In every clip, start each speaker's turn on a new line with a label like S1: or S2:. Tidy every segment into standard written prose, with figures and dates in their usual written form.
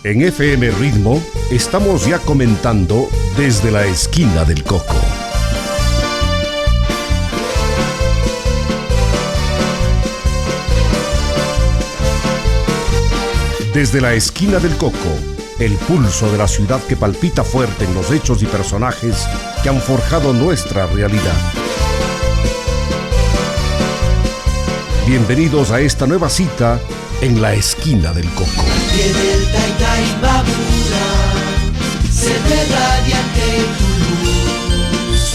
S1: En FM Ritmo estamos ya comentando desde la esquina del Coco. Desde la esquina del Coco, el pulso de la ciudad que palpita fuerte en los hechos y personajes que han forjado nuestra realidad. Bienvenidos a esta nueva cita en la esquina del Coco.
S2: Viene el Taytaybabura, se ve radiante tu luz.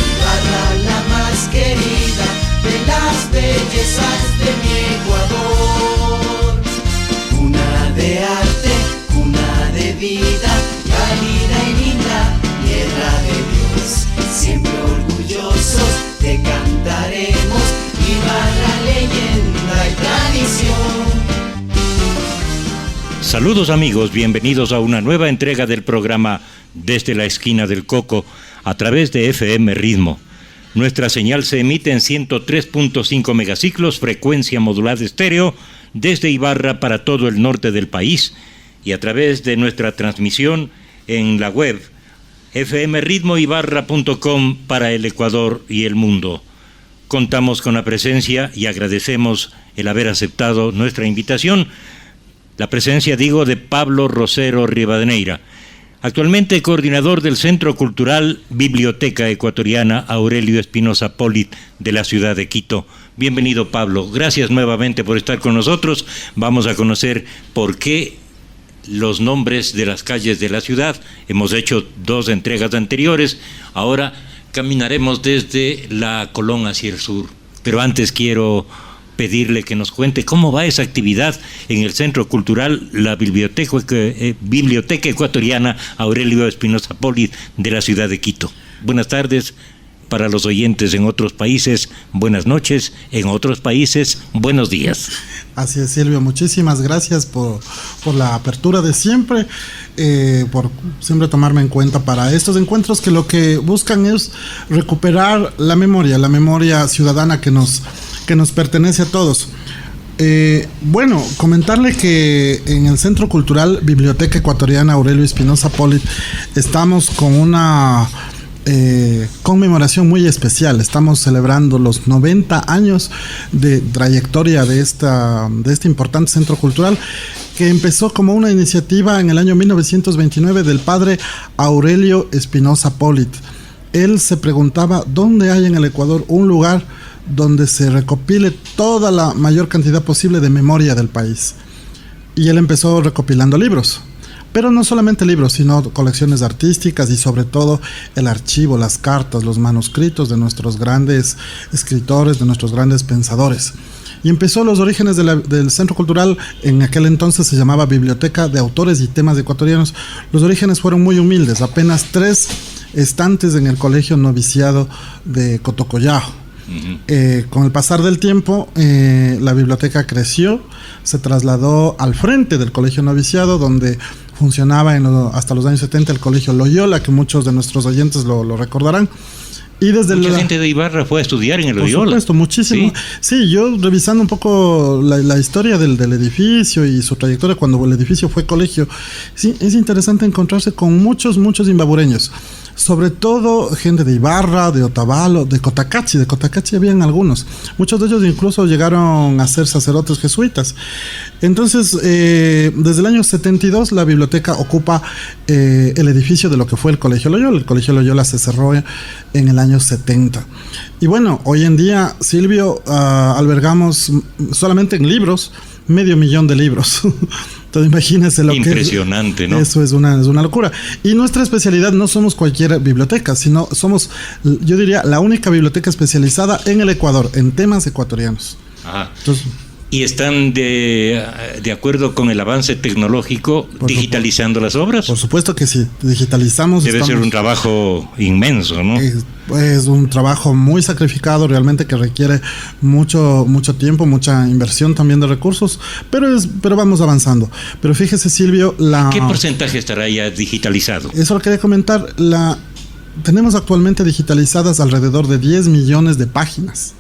S2: Ibarra, la más querida de las bellezas de mi Ecuador. Cuna de arte, cuna de vida, cálida y linda, tierra de Dios. Siempre orgullosos te cantaremos, Ibarra, leyenda y tradición.
S3: Saludos amigos, bienvenidos a una nueva entrega del programa Desde la esquina del Coco a través de FM Ritmo. Nuestra señal se emite en 103.5 megaciclos, frecuencia modulada estéreo, desde Ibarra para todo el norte del país y a través de nuestra transmisión en la web fmritmoibarra.com para el Ecuador y el mundo. Contamos con la presencia y agradecemos el haber aceptado nuestra invitación. La presencia, de Pablo Rosero Rivadeneira, actualmente coordinador del Centro Cultural Biblioteca Ecuatoriana Aurelio Espinosa Polit de la ciudad de Quito. Bienvenido, Pablo. Gracias nuevamente por estar con nosotros. Vamos a conocer por qué los nombres de las calles de la ciudad. Hemos hecho 2 entregas anteriores. Ahora caminaremos desde la Colón hacia el sur. Pero antes quiero pedirle que nos cuente cómo va esa actividad en el Centro Cultural, la Biblioteca Ecuatoriana Aurelio Espinosa Polit de la ciudad de Quito. Buenas tardes para los oyentes en otros países, buenas noches, en otros países, buenos días.
S4: Así es, Silvio, muchísimas gracias por la apertura de siempre, por siempre tomarme en cuenta para estos encuentros que lo que buscan es recuperar la memoria ciudadana que nos pertenece a todos. Bueno, comentarle que en el Centro Cultural Biblioteca Ecuatoriana Aurelio Espinosa Polit estamos con una conmemoración muy especial. Estamos celebrando los 90 años de trayectoria de este importante centro cultural que empezó como una iniciativa en el año 1929 del padre Aurelio Espinosa Polit. Él se preguntaba dónde hay en el Ecuador un lugar donde se recopile toda la mayor cantidad posible de memoria del país. Y él empezó recopilando libros, pero no solamente libros, sino colecciones artísticas y sobre todo el archivo, las cartas, los manuscritos de nuestros grandes escritores, de nuestros grandes pensadores. Y empezó los orígenes del Centro Cultural, en aquel entonces se llamaba Biblioteca de Autores y Temas Ecuatorianos. Los orígenes fueron muy humildes, apenas 3 estantes en el Colegio Noviciado de Cotocollao. Con el pasar del tiempo, la biblioteca creció, se trasladó al frente del Colegio Noviciado, donde funcionaba hasta los años 70 el Colegio Loyola, que muchos de nuestros oyentes lo recordarán. Y desde
S3: mucha gente de Ibarra fue a estudiar en el Loyola.
S4: Por supuesto, muchísimo. Sí, yo revisando un poco la historia del edificio y su trayectoria cuando el edificio fue colegio, sí, es interesante encontrarse con muchos imbabureños. Sobre todo gente de Ibarra, de Otavalo, de Cotacachi habían algunos. Muchos de ellos incluso llegaron a ser sacerdotes jesuitas. Entonces, desde el año 72 la biblioteca ocupa el edificio de lo que fue el Colegio Loyola. El Colegio Loyola se cerró en el año 70. Y bueno, hoy en día, Silvio, albergamos solamente en libros 500,000 de libros. Entonces imagínense lo
S3: impresionante, ¿no?
S4: Eso es una locura. Y nuestra especialidad no somos cualquier biblioteca, sino somos, yo diría, la única biblioteca especializada en el Ecuador, en temas ecuatorianos.
S3: Ajá.
S4: Entonces,
S3: ¿Y están de acuerdo con el avance tecnológico digitalizando las obras?
S4: Por supuesto que sí, digitalizamos.
S3: Debe ser un trabajo inmenso, ¿no?
S4: Es un trabajo muy sacrificado, realmente, que requiere mucho tiempo, mucha inversión también de recursos, pero vamos avanzando. Pero fíjese, Silvio,
S3: ¿qué porcentaje estará ya digitalizado?
S4: Eso lo quería comentar. Tenemos actualmente digitalizadas alrededor de 10 millones de páginas.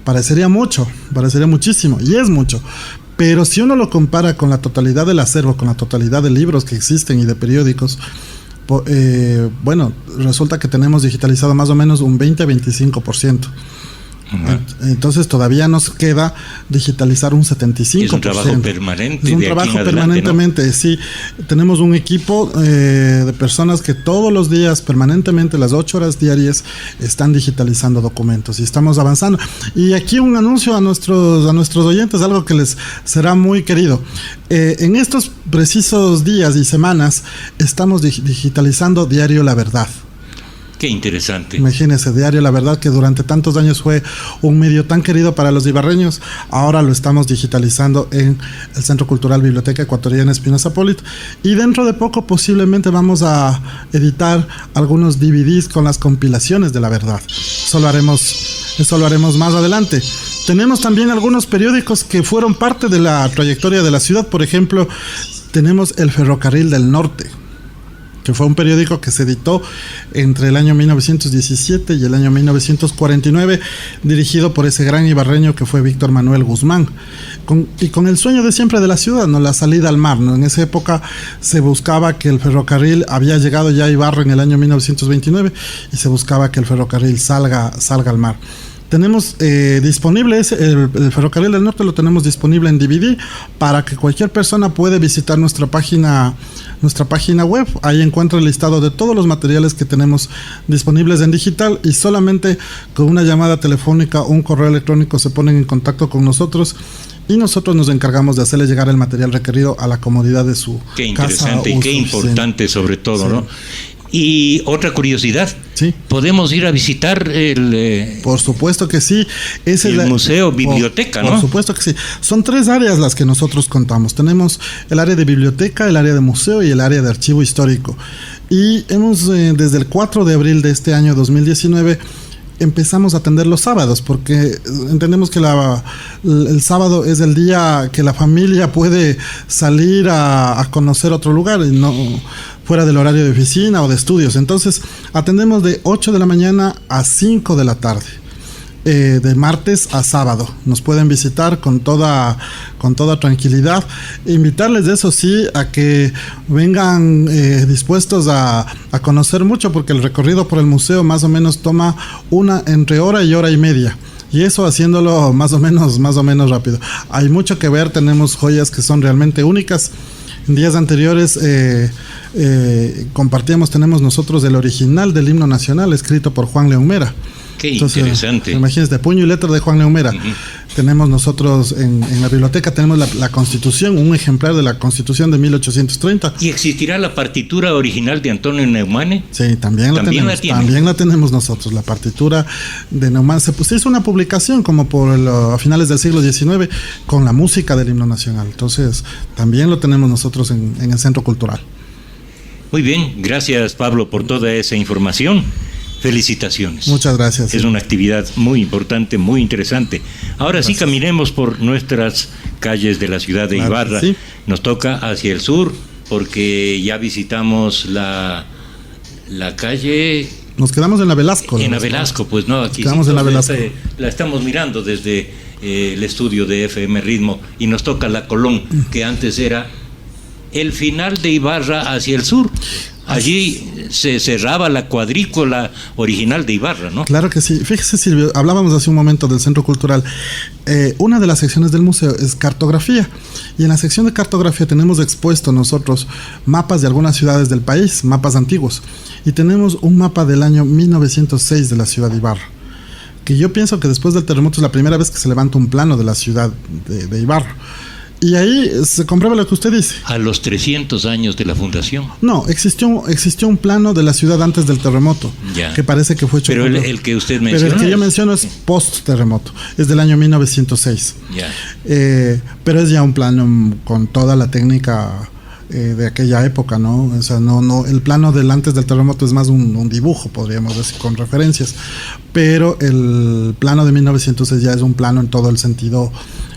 S4: Parecería muchísimo, y es mucho. Pero si uno lo compara con la totalidad del acervo, con la totalidad de libros que existen y de periódicos, resulta que tenemos digitalizado más o menos un 20-25%. Entonces todavía nos queda digitalizar un 75%.
S3: Es un trabajo permanente.
S4: Es un trabajo permanentemente, ¿no? Sí. Tenemos un equipo de personas que todos los días, permanentemente, las 8 horas diarias, están digitalizando documentos y estamos avanzando. Y aquí un anuncio a nuestros oyentes, algo que les será muy querido. En estos precisos días y semanas estamos digitalizando Diario La Verdad.
S3: Qué interesante.
S4: Imagínese, Diario La Verdad, que durante tantos años fue un medio tan querido para los ibarreños, ahora lo estamos digitalizando en el Centro Cultural Biblioteca Ecuatoriana Espinosa Polit, y dentro de poco posiblemente vamos a editar algunos DVDs con las compilaciones de La Verdad. Eso lo haremos más adelante. Tenemos también algunos periódicos que fueron parte de la trayectoria de la ciudad. Por ejemplo, tenemos El Ferrocarril del Norte, que fue un periódico que se editó entre el año 1917 y el año 1949, dirigido por ese gran ibarreño que fue Víctor Manuel Guzmán, con el sueño de siempre de la ciudad, ¿no? La salida al mar, ¿no? En esa época se buscaba que el ferrocarril, había llegado ya a Ibarra en el año 1929, y se buscaba que el ferrocarril salga al mar. Tenemos disponible el Ferrocarril del Norte, lo tenemos disponible en DVD para que cualquier persona pueda visitar nuestra página web. Ahí encuentra el listado de todos los materiales que tenemos disponibles en digital, y solamente con una llamada telefónica o un correo electrónico se ponen en contacto con nosotros, y nosotros nos encargamos de hacerle llegar el material requerido a la comodidad de su casa.
S3: Qué interesante y qué importante, sobre todo, sí, ¿no? Y otra curiosidad,
S4: sí,
S3: ¿podemos ir a visitar
S4: por supuesto que sí.
S3: El museo, biblioteca, ¿no?
S4: Por supuesto que sí. Son 3 áreas las que nosotros contamos. Tenemos el área de biblioteca, el área de museo y el área de archivo histórico. Y hemos, desde el 4 de abril de este año 2019, empezamos a atender los sábados, porque entendemos que el sábado es el día que la familia puede salir a conocer otro lugar, y no fuera del horario de oficina o de estudios. Entonces atendemos de 8 de la mañana a 5 de la tarde, de martes a sábado. Nos pueden visitar con toda tranquilidad. Invitarles, eso sí, a que vengan dispuestos a conocer mucho, porque el recorrido por el museo más o menos toma entre hora y hora y media. Y eso haciéndolo más o menos rápido. Hay mucho que ver, tenemos joyas que son realmente únicas. En días anteriores tenemos nosotros el original del himno nacional, escrito por Juan León Mera.
S3: Qué interesante.
S4: Imagínense, puño y letra de Juan León Mera. Tenemos nosotros en la biblioteca, tenemos la Constitución, un ejemplar de la Constitución de 1830.
S3: ¿Y existirá la partitura original de Antonio Neumane?
S4: Sí, también la tenemos nosotros, la partitura de Neumane. Se hizo una publicación como a finales del siglo XIX con la música del himno nacional. Entonces, también lo tenemos nosotros en el Centro Cultural.
S3: Muy bien, gracias, Pablo, por toda esa información. Felicitaciones.
S4: Muchas gracias.
S3: Es una actividad muy importante, muy interesante. Ahora sí, caminemos por nuestras calles de la ciudad de Ibarra. Sí. Nos toca hacia el sur, porque ya visitamos la calle.
S4: Nos quedamos en la Velasco.
S3: En la Velasco, pues no, aquí
S4: quedamos en la Velasco.
S3: La estamos mirando desde el estudio de FM Ritmo, y nos toca la Colón, que antes era el final de Ibarra hacia el sur. Allí se cerraba la cuadrícula original de Ibarra, ¿no?
S4: Claro que sí. Fíjese, Silvio, hablábamos hace un momento del Centro Cultural. Una de las secciones del museo es cartografía, y en la sección de cartografía tenemos expuesto nosotros mapas de algunas ciudades del país, mapas antiguos, y tenemos un mapa del año 1906 de la ciudad de Ibarra, que yo pienso que después del terremoto es la primera vez que se levanta un plano de la ciudad de Ibarra. Y ahí se comprueba lo que usted dice.
S3: A los 300 años de la fundación.
S4: No, existió un plano de la ciudad antes del terremoto,
S3: Ya.
S4: que parece que fue hecho.
S3: Pero el que usted menciona.
S4: Pero el que yo menciono es post-terremoto, es del año 1906.
S3: Ya.
S4: Pero es ya un plano con toda la técnica de aquella época, ¿no? O sea, no, el plano del antes del terremoto es más un dibujo, podríamos decir, con referencias. Pero el plano de 1906 ya es un plano en todo el sentido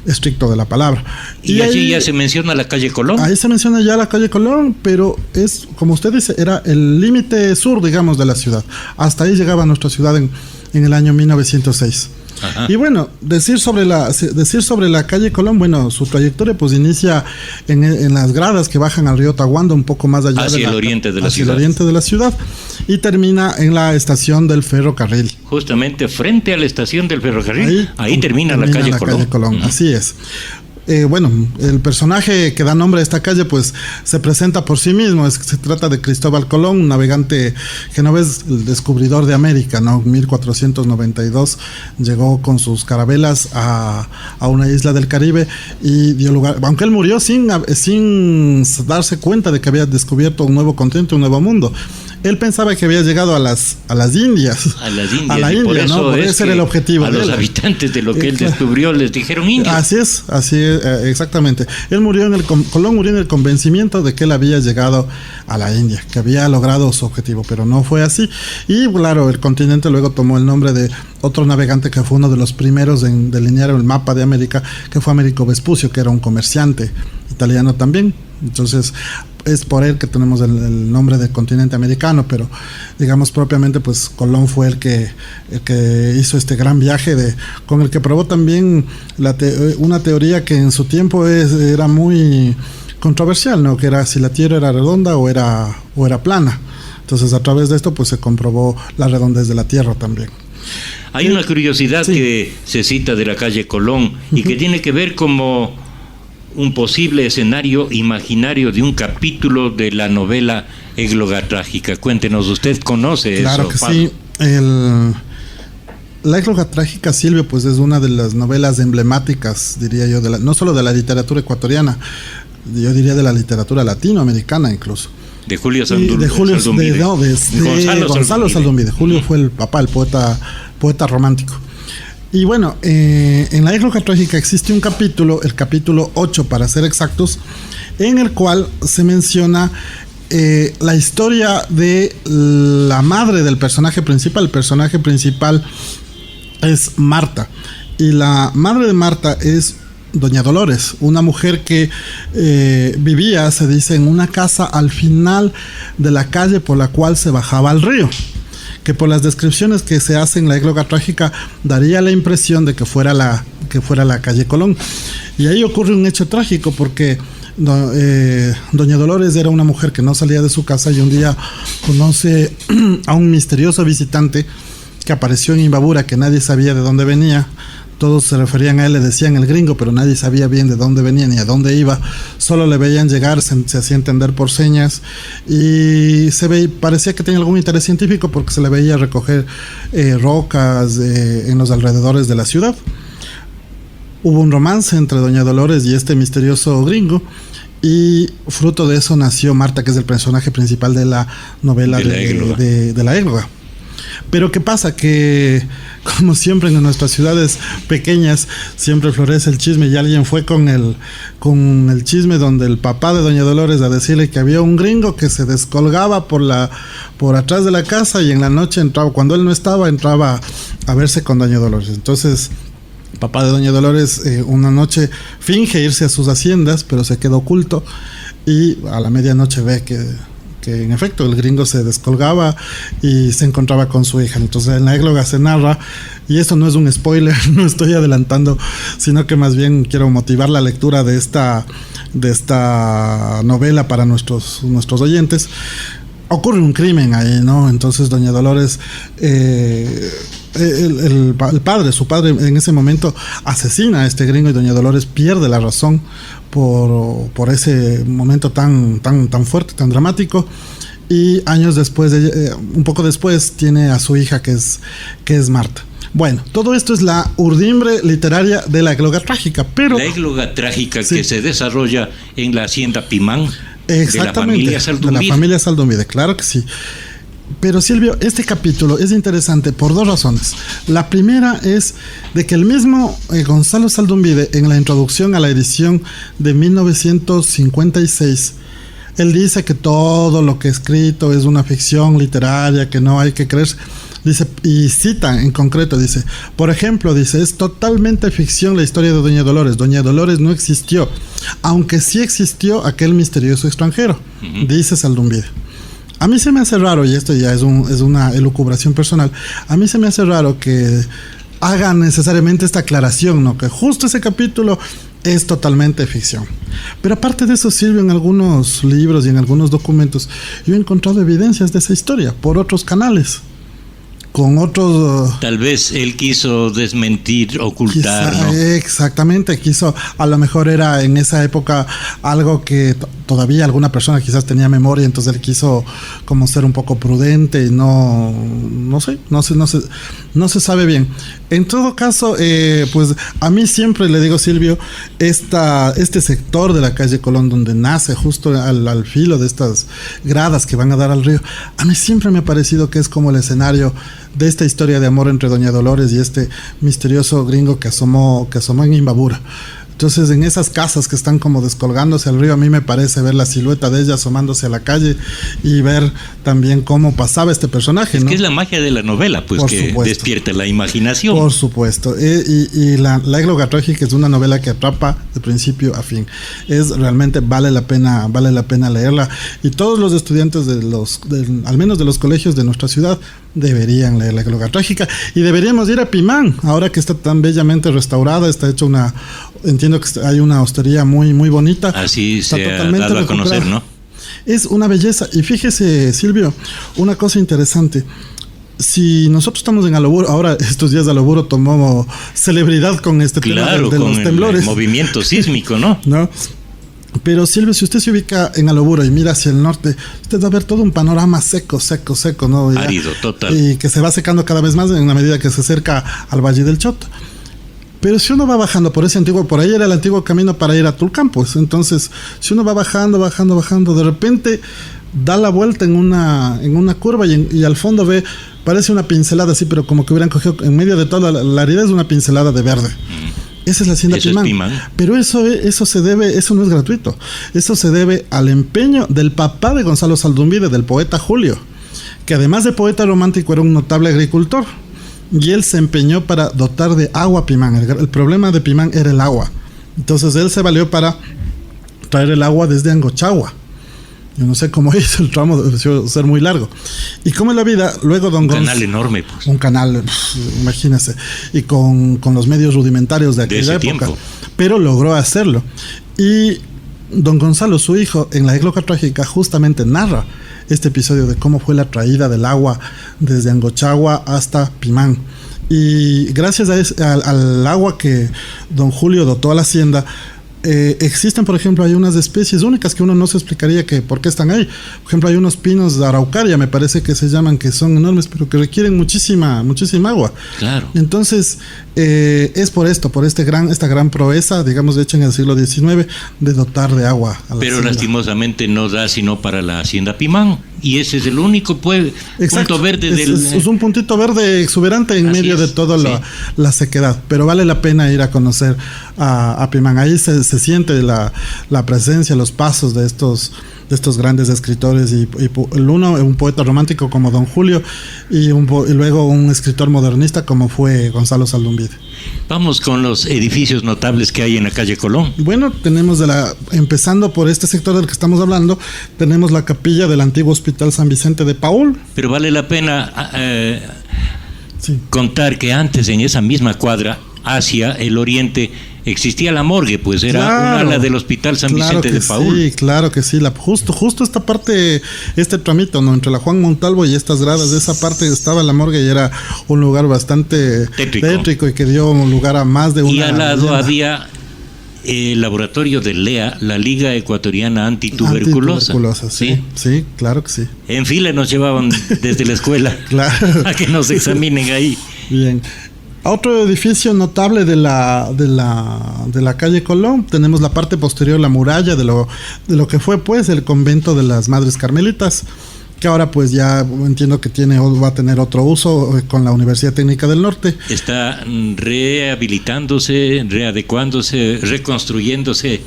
S4: estricto de la palabra.
S3: Y allí
S4: ahí,
S3: ya se menciona la calle Colón.
S4: ahí se menciona ya la calle Colón, pero es, como usted dice, era el límite sur, digamos, de la ciudad. Hasta ahí llegaba nuestra ciudad en el año 1906.
S3: Ajá.
S4: Y bueno, decir sobre la calle Colón, bueno, su trayectoria pues inicia en las gradas que bajan al río Tahuando, un poco más allá
S3: Hacia el oriente de la ciudad.
S4: el oriente de la ciudad, y termina en la estación del ferrocarril.
S3: Justamente frente a la estación del ferrocarril, ahí termina la calle Colón.
S4: Así es. Bueno, el personaje que da nombre a esta calle pues se presenta por sí mismo. Se trata de Cristóbal Colón, un navegante genovés, el descubridor de América, ¿no? 1492 llegó con sus carabelas a una isla del Caribe y dio lugar, aunque él murió sin darse cuenta de que había descubierto un nuevo continente, un nuevo mundo. Él pensaba que había llegado a las Indias.
S3: A las Indias.
S4: A la
S3: y
S4: India,
S3: por eso
S4: ¿no? Porque ese era el objetivo
S3: a
S4: de
S3: los
S4: él.
S3: habitantes de lo que él descubrió les dijeron indios.
S4: Así es, exactamente. Él murió Colón murió en el convencimiento de que él había llegado a la India, que había logrado su objetivo, pero no fue así. Y claro, el continente luego tomó el nombre de otro navegante que fue uno de los primeros en delinear el mapa de América, que fue Américo Vespucio, que era un comerciante italiano también. Entonces, es por él que tenemos el nombre del continente americano, pero digamos propiamente pues Colón fue el que hizo este gran viaje con el que probó también una teoría que en su tiempo era muy controversial, ¿no? Que era si la Tierra era redonda o era plana. Entonces a través de esto pues se comprobó la redondez de la Tierra también.
S3: Hay una curiosidad
S4: sí,
S3: que se cita de la calle Colón y que tiene que ver como un posible escenario imaginario de un capítulo de la novela Égloga Trágica. Cuéntenos, ¿usted conoce
S4: claro
S3: eso?
S4: Claro que sí. La Égloga Trágica, Silvio, pues es una de las novelas emblemáticas, diría yo, no solo de la literatura ecuatoriana, yo diría de la literatura latinoamericana incluso.
S3: De Julio
S4: Saldumbide. De Gonzalo Saldumbide. Julio fue el papá, el poeta romántico. Y bueno, en la Égloga Trágica existe un capítulo, el capítulo 8 para ser exactos, en el cual se menciona la historia de la madre del personaje principal. El personaje principal es Marta, y la madre de Marta es Doña Dolores, una mujer que vivía, se dice, en una casa al final de la calle por la cual se bajaba al río, que por las descripciones que se hacen en la Égloga Trágica daría la impresión de que fuera la calle Colón. Y ahí ocurre un hecho trágico porque Doña Dolores era una mujer que no salía de su casa y un día conoce a un misterioso visitante que apareció en Imbabura, que nadie sabía de dónde venía. Todos se referían a él, le decían el gringo, pero nadie sabía bien de dónde venía ni a dónde iba. Solo le veían llegar, se hacía entender por señas y parecía que tenía algún interés científico porque se le veía recoger rocas en los alrededores de la ciudad. Hubo un romance entre Doña Dolores y este misterioso gringo, y fruto de eso nació Marta, que es el personaje principal de la novela de la Égloga. Pero ¿qué pasa? Que como siempre en nuestras ciudades pequeñas siempre florece el chisme, y alguien fue con el chisme donde el papá de Doña Dolores a decirle que había un gringo que se descolgaba por atrás de la casa y en la noche entraba, cuando él no estaba, entraba a verse con Doña Dolores. Entonces el papá de Doña Dolores una noche finge irse a sus haciendas, pero se queda oculto, y a la medianoche ve que en efecto el gringo se descolgaba y se encontraba con su hija. Entonces en la Égloga se narra, y esto no es un spoiler, no estoy adelantando, sino que más bien quiero motivar la lectura de esta novela para nuestros oyentes. Ocurre un crimen ahí, ¿no? Entonces Doña Dolores, su padre en ese momento asesina a este gringo, y Doña Dolores pierde la razón por ese momento tan fuerte, tan dramático, y años después, un poco después, tiene a su hija que es Marta. Bueno, todo esto es la urdimbre literaria de la égloga trágica, pero...
S3: La égloga trágica
S4: sí,
S3: que se desarrolla en la hacienda Pimán de la familia Zaldumbide.
S4: De la familia Zaldumbide, claro que sí. Pero Silvio, este capítulo es interesante por dos razones. La primera es de que el mismo Gonzalo Zaldumbide, en la introducción a la edición de 1956, él dice que todo lo que ha escrito es una ficción literaria, que no hay que creer. Dice, y cita en concreto, dice, por ejemplo, dice, es totalmente ficción la historia de Doña Dolores. Doña Dolores no existió, aunque sí existió aquel misterioso extranjero, dice Zaldumbide. A mí se me hace raro, y esto ya es una elucubración personal, a mí se me hace raro que hagan necesariamente esta aclaración, ¿no? Que justo ese capítulo es totalmente ficción. Pero aparte de eso, Silvio, en algunos libros y en algunos documentos, yo he encontrado evidencias de esa historia por otros canales. Con otros...
S3: Tal vez él quiso desmentir, ocultar,
S4: quizá,
S3: ¿no?
S4: Exactamente, quiso, a lo mejor era en esa época algo que todavía alguna persona quizás tenía memoria, entonces él quiso como ser un poco prudente y no se sabe bien. En todo caso, pues a mí siempre le digo, Silvio, este sector de la calle Colón donde nace justo al filo de estas gradas que van a dar al río, a mí siempre me ha parecido que es como el escenario de esta historia de amor entre Doña Dolores y este misterioso gringo que asomó en Imbabura. Entonces, en esas casas que están como descolgándose al río, a mí me parece ver la silueta de ella asomándose a la calle y ver también cómo pasaba este personaje,
S3: es,
S4: ¿no?
S3: que es la magia de la novela, pues,
S4: por
S3: que
S4: supuesto,
S3: despierta la imaginación.
S4: Por supuesto. Y la égloga trágica es una novela que atrapa de principio a fin. Realmente vale la pena leerla. Y todos los estudiantes al menos de los colegios de nuestra ciudad deberían leer la égloga trágica. Y deberíamos ir a Pimán, ahora que está tan bellamente restaurada, está hecho entiendo que hay una hostería muy, muy bonita.
S3: Así
S4: está
S3: se ha dado a conocer, ¿no?
S4: Es una belleza. Y fíjese, Silvio, una cosa interesante. Si nosotros estamos en Aloburo, ahora estos días Aloburo tomó celebridad con este tema de
S3: con
S4: los temblores.
S3: El movimiento sísmico, ¿no?
S4: ¿No? Pero Silvio, si usted se ubica en Aloburo y mira hacia el norte, usted va a ver todo un panorama seco, ¿no? Ya,
S3: árido, total.
S4: y que se va secando cada vez más en la medida que se acerca al Valle del Chota. Pero si uno va bajando por por ahí era el antiguo camino para ir a Tulcán, pues. Entonces, si uno va bajando, de repente da la vuelta en una curva y al fondo parece una pincelada así, pero como que hubieran cogido en medio de toda la aridez una pincelada de verde. Esa es la hacienda Pimán. Pero eso no es gratuito. Eso se debe al empeño del papá de Gonzalo Zaldumbide, del poeta Julio, que además de poeta romántico era un notable agricultor. Y él se empeñó para dotar de agua a Pimán. El problema de Pimán era el agua. Entonces él se valió para traer el agua desde Angochagua. Yo no sé cómo hizo el tramo, debió ser muy largo. Y como es la vida, luego don Gonzalo...
S3: Un canal enorme, pues.
S4: Un canal, imagínese. Y con los medios rudimentarios de aquella época.
S3: Tiempo.
S4: Pero logró hacerlo. Y don Gonzalo, su hijo, en la égloga trágica, justamente narra este episodio de cómo fue la traída del agua desde Angochagua hasta Pimán. Y gracias al agua que don Julio dotó a la hacienda, existen, por ejemplo, hay unas especies únicas que uno no se explicaría por qué están ahí. Por ejemplo, hay unos pinos de araucaria, me parece que se llaman, que son enormes, pero que requieren muchísima agua.
S3: Claro.
S4: Entonces, es por esta gran proeza, digamos, hecha en el siglo XIX, de dotar de agua a la
S3: pero
S4: hacienda.
S3: Lastimosamente no da sino para la hacienda Pimán. Y ese es el único punto verde
S4: es un puntito verde exuberante en medio de toda la sequedad. Pero vale la pena ir a conocer a Pimán. Ahí se siente la presencia, los pasos de estos grandes escritores, y uno, un poeta romántico como don Julio, y luego un escritor modernista como fue Gonzalo Zaldumbide.
S3: Vamos con los edificios notables que hay en la calle Colón.
S4: Bueno, tenemos empezando por este sector del que estamos hablando, tenemos la capilla del antiguo Hospital San Vicente de Paúl.
S3: Pero vale la pena
S4: sí,
S3: contar que antes, en esa misma cuadra, hacia el oriente, existía la morgue, pues era un ala del Hospital San Vicente de Paúl.
S4: Sí, claro que sí. Justo esta parte, este tramito, ¿no? Entre la Juan Montalvo y estas gradas, de esa parte estaba la morgue y era un lugar bastante tétrico y que dio lugar a más de una...
S3: Y al lado había el laboratorio de LEA, la Liga Ecuatoriana Antituberculosa.
S4: Sí, claro que sí.
S3: En fila nos llevaban desde la escuela
S4: Claro.
S3: a que nos examinen ahí.
S4: Bien. Otro edificio notable de la calle Colón, tenemos la parte posterior, la muralla de lo que fue pues el convento de las Madres Carmelitas, que ahora pues ya entiendo que va a tener otro uso con la Universidad Técnica del Norte.
S3: Está rehabilitándose, readecuándose, reconstruyéndose,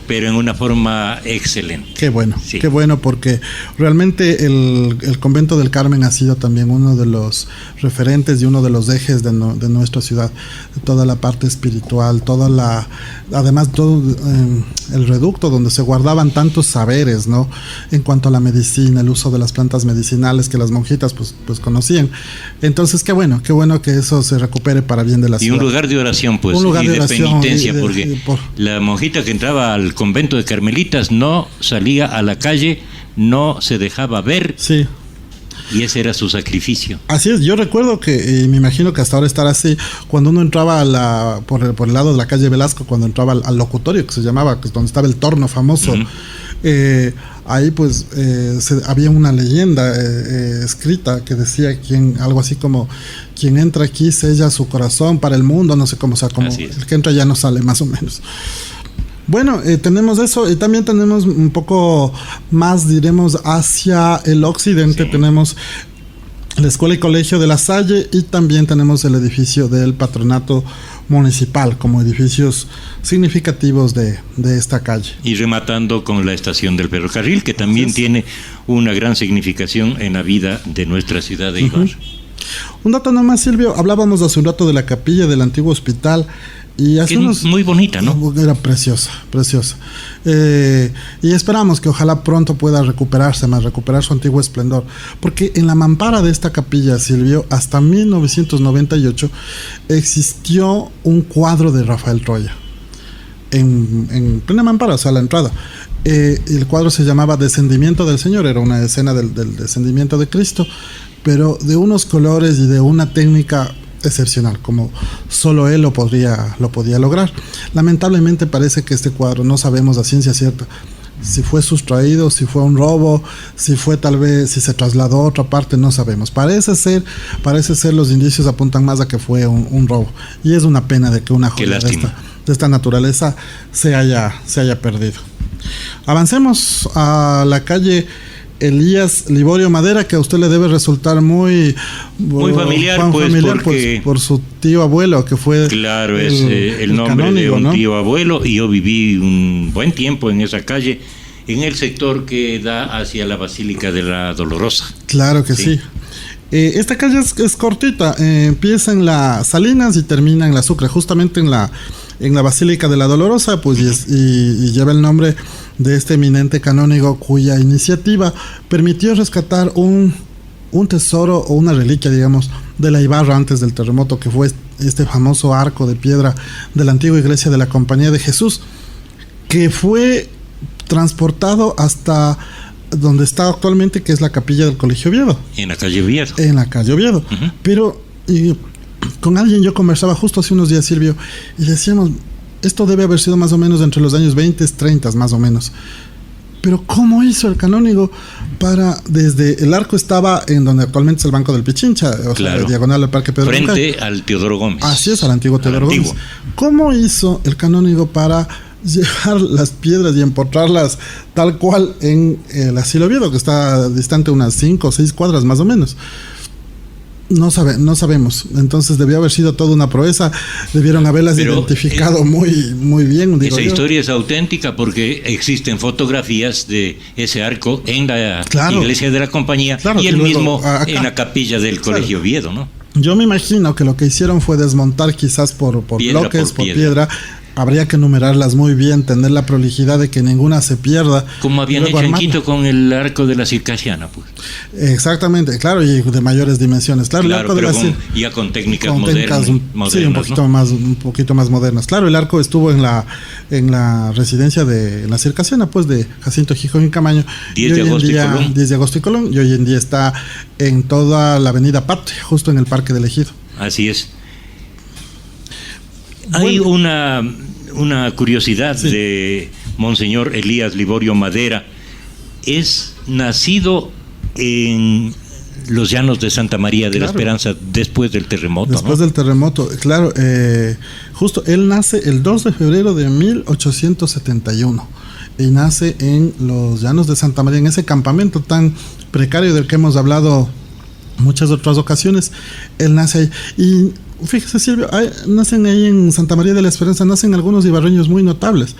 S3: pero en una forma excelente.
S4: Qué bueno,
S3: Sí.
S4: qué bueno, porque realmente el convento del Carmen ha sido también uno de los referentes y uno de los ejes de nuestra ciudad, toda la parte espiritual, además todo el reducto donde se guardaban tantos saberes, ¿no? En cuanto a la medicina, el uso de las plantas medicinales que las monjitas pues conocían. Entonces qué bueno que eso se recupere para bien de la ciudad.
S3: Y un lugar de oración, pues,
S4: Un lugar
S3: y
S4: de
S3: de
S4: oración,
S3: penitencia, porque la monjita que entraba al convento de Carmelitas no salía a la calle, no se dejaba ver,
S4: Sí.
S3: y ese era su sacrificio.
S4: Así es, yo recuerdo que, y me imagino que hasta ahora estará así, cuando uno entraba por el lado de la calle Velasco, cuando entraba al locutorio, que se llamaba, que es donde estaba el torno famoso, ahí pues había una leyenda escrita que decía algo así como, quien entra aquí sella su corazón para el mundo, no sé cómo, o sea, como el que entra ya no sale, más o menos. Bueno, tenemos eso y también tenemos un poco más, diremos, hacia el occidente. Sí. Tenemos la Escuela y Colegio de La Salle y también tenemos el edificio del Patronato Municipal como edificios significativos de esta calle.
S3: Y rematando con la estación del ferrocarril, que también tiene una gran significación en la vida de nuestra ciudad de Ibar.
S4: Un dato nomás, Silvio, hablábamos hace un rato de la capilla del antiguo hospital. Y hace
S3: muy bonita, ¿no?
S4: Era preciosa. Y esperamos que ojalá pronto pueda recuperar su antiguo esplendor. Porque en la mampara de esta capilla, Silvio, hasta 1998 existió un cuadro de Rafael Troya. En plena mampara, o sea, la entrada. El cuadro se llamaba Descendimiento del Señor, era una escena del descendimiento de Cristo, pero de unos colores y de una técnica excepcional, como solo él lo podía lograr. Lamentablemente parece que este cuadro no sabemos a ciencia cierta si fue sustraído, si fue un robo, si se trasladó a otra parte, no sabemos. Parece ser los indicios apuntan más a que fue un robo, y es una pena de que una joya de esta naturaleza se haya perdido. Avancemos a la calle Elías Liborio Madera, que a usted le debe resultar muy
S3: familiar,
S4: pues, por su tío abuelo, que fue...
S3: Claro, es el nombre canónigo, de un tío abuelo, y yo viví un buen tiempo en esa calle, en el sector que da hacia la Basílica de la Dolorosa.
S4: Claro que sí. Esta calle es cortita, empieza en la Salinas y termina en la Sucre, justamente en la Basílica de la Dolorosa, pues, y lleva el nombre de este eminente canónigo cuya iniciativa permitió rescatar un tesoro o una reliquia, digamos, de la Ibarra antes del terremoto, que fue este famoso arco de piedra de la antigua iglesia de la Compañía de Jesús, que fue transportado hasta donde está actualmente, que es la capilla del Colegio Oviedo.
S3: En la calle Oviedo.
S4: Pero con alguien yo conversaba justo hace unos días, Silvio, y decíamos, esto debe haber sido más o menos entre los años 20, 30 más o menos. Pero ¿cómo hizo el canónigo desde el arco estaba en donde actualmente es el Banco del Pichincha, o sea, diagonal al Parque Pedro
S3: Frente
S4: Moncay,
S3: al Teodoro Gómez.
S4: Así es, al antiguo Teodoro Gómez. ¿Cómo hizo el canónigo para llevar las piedras y empotrarlas tal cual en el Asilo Oviedo, que está distante unas 5 o 6 cuadras más o menos? No sabemos. Entonces debió haber sido toda una proeza. Debieron haberlas identificado muy bien.
S3: Esa historia es auténtica porque existen fotografías de ese arco en la iglesia de la Compañía y el mismo en la capilla del Colegio Oviedo, ¿no?
S4: Yo me imagino que lo que hicieron fue desmontar quizás por bloques, por piedra. Habría que numerarlas muy bien, tener la prolijidad de que ninguna se pierda.
S3: Como habían hecho en Quito con el arco de la Circasiana, pues.
S4: Exactamente, claro, y de mayores dimensiones. Claro, el arco
S3: pero
S4: ya
S3: con técnicas modernas.
S4: Sí, un poquito más modernas. Claro, el arco estuvo en la residencia de la Circasiana, pues, de Jacinto Gijón y Camaño.
S3: 10
S4: de agosto y Colón, y hoy en día está en toda la avenida Patria, justo en el Parque del Ejido.
S3: Así es. Hay una una curiosidad de Monseñor Elías Liborio Madera. Es nacido en los llanos de Santa María de la Esperanza después del terremoto.
S4: Después del terremoto, claro. Justo, él nace el 2 de febrero de 1871 y nace en los llanos de Santa María, en ese campamento tan precario del que hemos hablado muchas otras ocasiones. Él nace ahí. Y fíjese, Silvio, nacen ahí en Santa María de la Esperanza, nacen algunos ibarreños muy notables.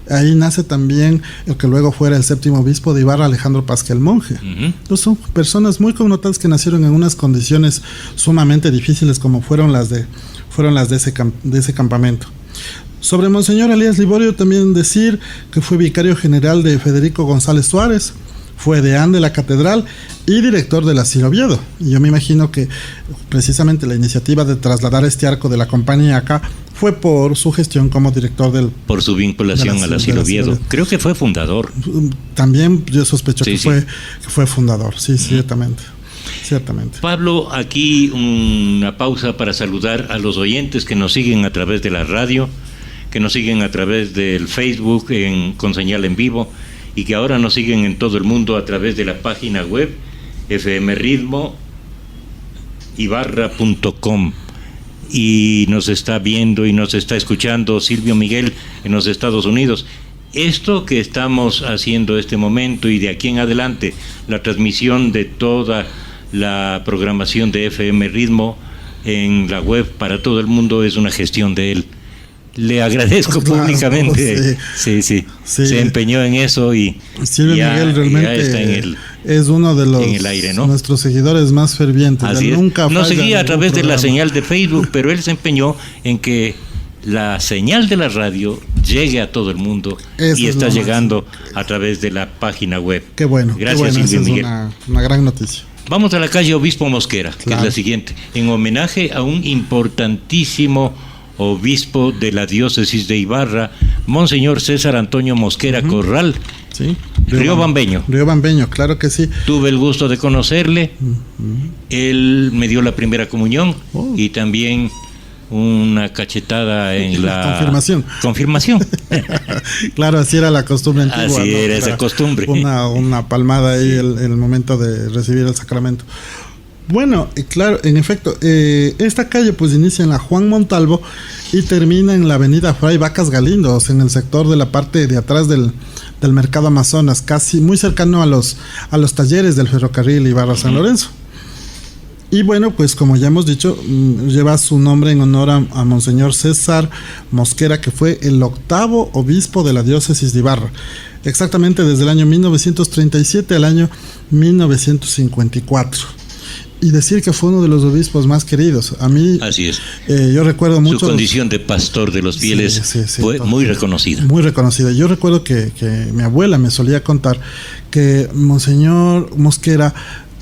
S4: Ahí nace también el que luego fuera el séptimo obispo de Ibarra, Alejandro Pasquel Monje. Entonces son personas muy connotadas que nacieron en unas condiciones sumamente difíciles, como fueron las de ese campamento. Sobre Monseñor Elías Liborio, también decir que fue vicario general de Federico González Suárez, fue deán de la catedral y director del asilo Oviedo. Y yo me imagino que precisamente la iniciativa de trasladar este arco de la compañía acá fue por su gestión como director por
S3: su vinculación al asilo Oviedo. Creo que fue fundador.
S4: También yo sospecho que fue fundador, sí, ciertamente.
S3: Pablo, aquí una pausa para saludar a los oyentes que nos siguen a través de la radio, que nos siguen a través del Facebook con señal en vivo, y que ahora nos siguen en todo el mundo a través de la página web fmritmoibarra.com, y nos está viendo y nos está escuchando Silvio Miguel en los Estados Unidos. Esto que estamos haciendo este momento y de aquí en adelante, la transmisión de toda la programación de FM Ritmo en la web para todo el mundo, es una gestión de él. Le agradezco públicamente. Sí. Se empeñó en eso y
S4: Silvio Miguel realmente está es uno de los
S3: aire, ¿no?
S4: Nuestros seguidores más fervientes.
S3: Así nunca nos seguía a través de la señal de Facebook, pero él se empeñó en que la señal de la radio llegue a todo el mundo. Eso y está llegando a través de la página web.
S4: Qué bueno.
S3: Gracias, Silvio Miguel.
S4: Es una gran noticia.
S3: Vamos a la calle Obispo Mosquera, que es la siguiente, en homenaje a un importantísimo obispo de la diócesis de Ibarra, Monseñor César Antonio Mosquera Corral.
S4: Sí.
S3: Riobambeño,
S4: claro que sí.
S3: Tuve el gusto de conocerle. Él me dio la primera comunión y también una cachetada en la confirmación.
S4: Claro, así era la costumbre antigua.
S3: Así era esa costumbre.
S4: Una palmada ahí el momento de recibir el sacramento. Bueno, claro, en efecto, esta calle pues inicia en la Juan Montalvo y termina en la avenida Fray Vacas Galindo, en el sector de la parte de atrás del Mercado Amazonas, casi muy cercano a los talleres del ferrocarril Ibarra-San Lorenzo. Y bueno, pues como ya hemos dicho, lleva su nombre en honor a Monseñor César Mosquera, que fue el 8º obispo de la diócesis de Ibarra, exactamente desde el año 1937 al año 1954. Y decir que fue uno de los obispos más queridos. A mí,
S3: así es.
S4: Yo recuerdo mucho.
S3: Su condición de pastor de los fieles fue muy reconocida.
S4: Muy reconocida. Yo recuerdo que mi abuela me solía contar que Monseñor Mosquera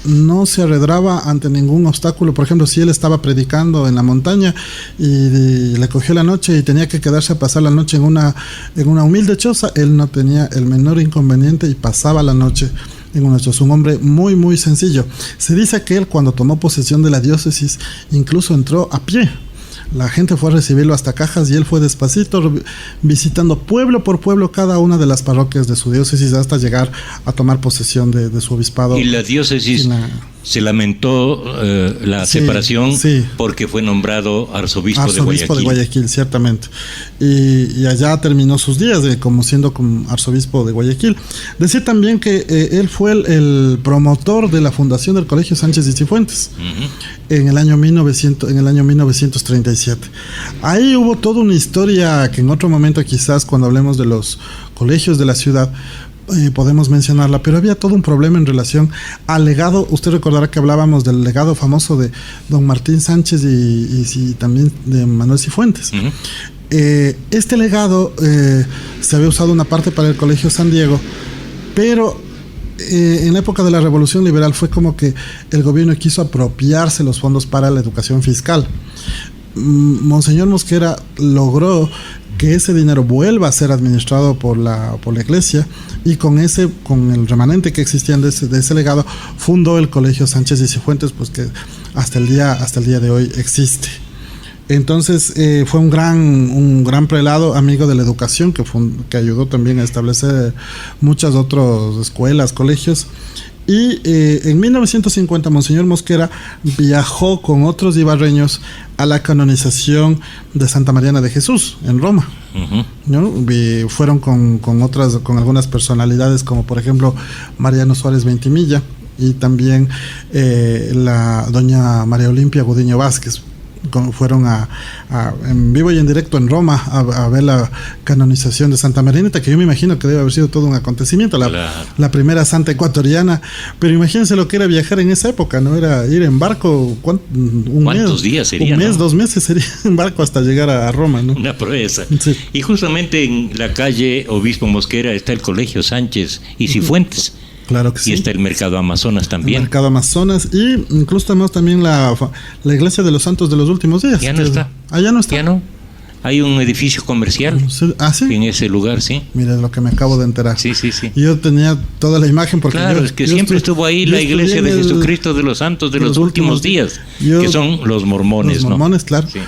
S4: no se arredraba ante ningún obstáculo. Por ejemplo, si él estaba predicando en la montaña y le cogió la noche y tenía que quedarse a pasar la noche en una humilde choza, él no tenía el menor inconveniente y pasaba la noche en una choza. Un hombre muy muy sencillo. Se dice que él, cuando tomó posesión de la diócesis, incluso entró a pie. La gente fue a recibirlo hasta Cajas y él fue despacito visitando pueblo por pueblo cada una de las parroquias de su diócesis hasta llegar a tomar posesión de su obispado.
S3: Y la diócesis se lamentó la separación porque fue nombrado arzobispo de
S4: Guayaquil, ciertamente. Y allá terminó sus días como siendo arzobispo de Guayaquil. Decir también que él fue el promotor de la fundación del Colegio Sánchez y Cifuentes en el año 1937. Ahí hubo toda una historia que en otro momento, quizás cuando hablemos de los colegios de la ciudad, podemos mencionarla, pero había todo un problema en relación al legado. Usted recordará que hablábamos del legado famoso de don Martín Sánchez y también de Manuel Cifuentes. Este legado se había usado una parte para el Colegio San Diego, pero en la época de la Revolución Liberal fue como que el gobierno quiso apropiarse los fondos para la educación fiscal. Monseñor Mosquera logró que ese dinero vuelva a ser administrado por la iglesia, y con el remanente que existían de ese legado, fundó el Colegio Sánchez y Cifuentes, pues que hasta el día de hoy existe. Entonces fue un gran prelado, amigo de la educación, que ayudó también a establecer muchas otras escuelas, colegios. Y en 1950 Monseñor Mosquera viajó con otros ibarreños a la canonización de Santa Mariana de Jesús en Roma. ¿No? Fueron con algunas personalidades, como por ejemplo Mariano Suárez Ventimilla y también la doña María Olimpia Gudiño Vázquez. Fueron en vivo y en directo en Roma a ver la canonización de Santa Marianita, que yo me imagino que debe haber sido todo un acontecimiento, la primera santa ecuatoriana. Pero imagínense lo que era viajar en esa época, ¿no? Era ir en barco,
S3: ¿cuántos días sería?
S4: Un mes,
S3: ¿no?
S4: 2 meses sería en barco hasta llegar a Roma, ¿no?
S3: Una proeza.
S4: Sí.
S3: Y justamente en la calle Obispo Mosquera está el Colegio Sánchez y Cifuentes.
S4: Claro que sí.
S3: Y está el Mercado Amazonas también.
S4: El Mercado Amazonas, y incluso tenemos también la Iglesia de los Santos de los Últimos Días.
S3: Ya no está.
S4: Ya no está.
S3: Ya no. Hay un edificio comercial
S4: ¿Sí?
S3: en ese lugar, sí.
S4: Mira lo que me acabo de enterar.
S3: Sí.
S4: Yo tenía toda la imagen porque
S3: claro, es que siempre estuvo ahí la Iglesia de Jesucristo de los Santos de los Últimos Días, que son los mormones,
S4: los
S3: ¿no?
S4: mormones, claro.
S3: Sí.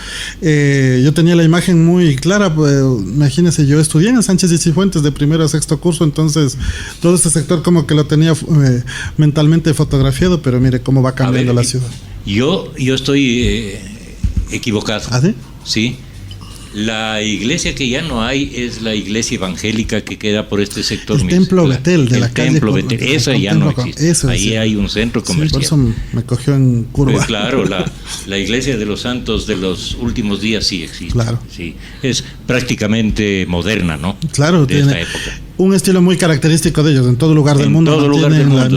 S4: Yo tenía la imagen muy clara, imagínense, yo estudié en Sánchez y Cifuentes de primero a sexto curso, entonces todo este sector como que lo tenía mentalmente fotografiado, pero mire cómo va cambiando la ciudad.
S3: Yo estoy equivocado.
S4: ¿Ah, sí?
S3: Sí. La iglesia que ya no hay es la iglesia evangélica que queda por este sector.
S4: El Templo Betel de la calle.
S3: El Templo Betel, esa ya no existe. Ahí hay un centro comercial.
S4: Sí, por eso me cogió en curva.
S3: Pues claro, la iglesia de los santos de los últimos días sí existe.
S4: Claro.
S3: Sí, es prácticamente moderna, ¿no?
S4: Claro,
S3: de esta época.
S4: Un estilo muy característico de ellos. En todo lugar del mundo tienen las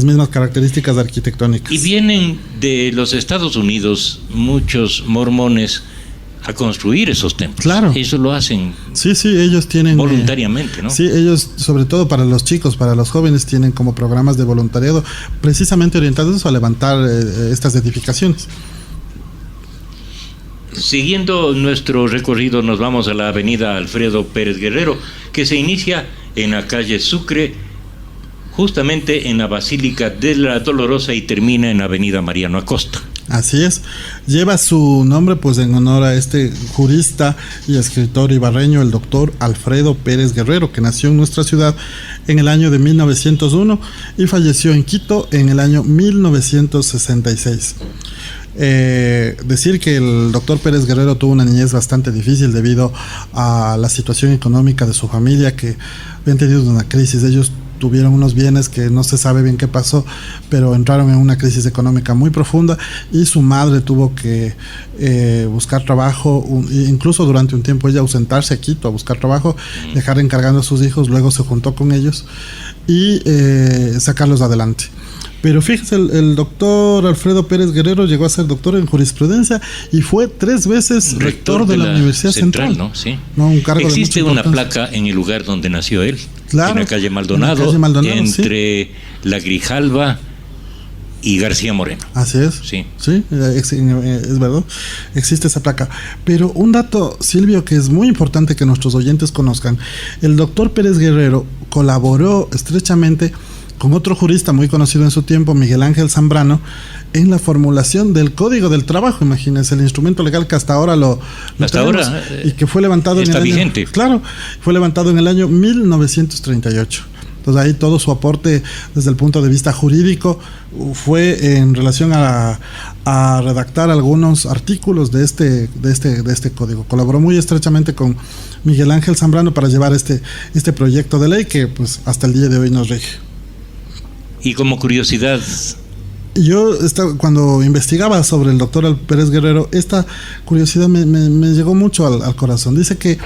S4: mismas características arquitectónicas.
S3: Y vienen de los Estados Unidos muchos mormones a construir esos templos.
S4: Claro.
S3: Eso lo hacen.
S4: Sí, ellos tienen
S3: voluntariamente, ¿no?
S4: Sí, ellos, sobre todo para los chicos, para los jóvenes, tienen como programas de voluntariado precisamente orientados a levantar estas edificaciones.
S3: Siguiendo nuestro recorrido, nos vamos a la avenida Alfredo Pérez Guerrero, que se inicia en la calle Sucre, justamente en la Basílica de la Dolorosa, y termina en la avenida Mariano Acosta.
S4: Así es, lleva su nombre pues en honor a este jurista y escritor ibarreño, el doctor Alfredo Pérez Guerrero, que nació en nuestra ciudad en el año de 1901 y falleció en Quito en el año 1966. Decir que el doctor Pérez Guerrero tuvo una niñez bastante difícil debido a la situación económica de su familia, que habían tenido una crisis. Ellos tuvieron unos bienes que no se sabe bien qué pasó, pero entraron en una crisis económica muy profunda y su madre tuvo que buscar trabajo, incluso durante un tiempo ella ausentarse a Quito a buscar trabajo, dejar encargando a sus hijos, luego se juntó con ellos y sacarlos adelante. Pero fíjese, el doctor Alfredo Pérez Guerrero llegó a ser doctor en jurisprudencia y fue 3 veces rector de la Universidad Central,
S3: ¿no? Sí.
S4: ¿No? Un cargo
S3: existe
S4: de
S3: una placa en el lugar donde nació él,
S4: claro,
S3: en la calle Maldonado, entre La Grijalva y García Moreno.
S4: Así es.
S3: Sí,
S4: es verdad. Existe esa placa. Pero un dato, Silvio, que es muy importante que nuestros oyentes conozcan: el doctor Pérez Guerrero colaboró estrechamente con otro jurista muy conocido en su tiempo, Miguel Ángel Zambrano, en la formulación del Código del Trabajo. Imagínense, el instrumento legal que hasta ahora lo tenemos, y que fue levantado
S3: está
S4: en el
S3: vigente.
S4: Año, claro, fue levantado en el año 1938. Entonces ahí todo su aporte desde el punto de vista jurídico fue en relación a redactar algunos artículos de este código. Colaboró muy estrechamente con Miguel Ángel Zambrano para llevar este proyecto de ley que pues hasta el día de hoy nos rige.
S3: Y como curiosidad,
S4: yo cuando investigaba sobre el doctor Pérez Guerrero, esta curiosidad me llegó mucho al corazón. Dice que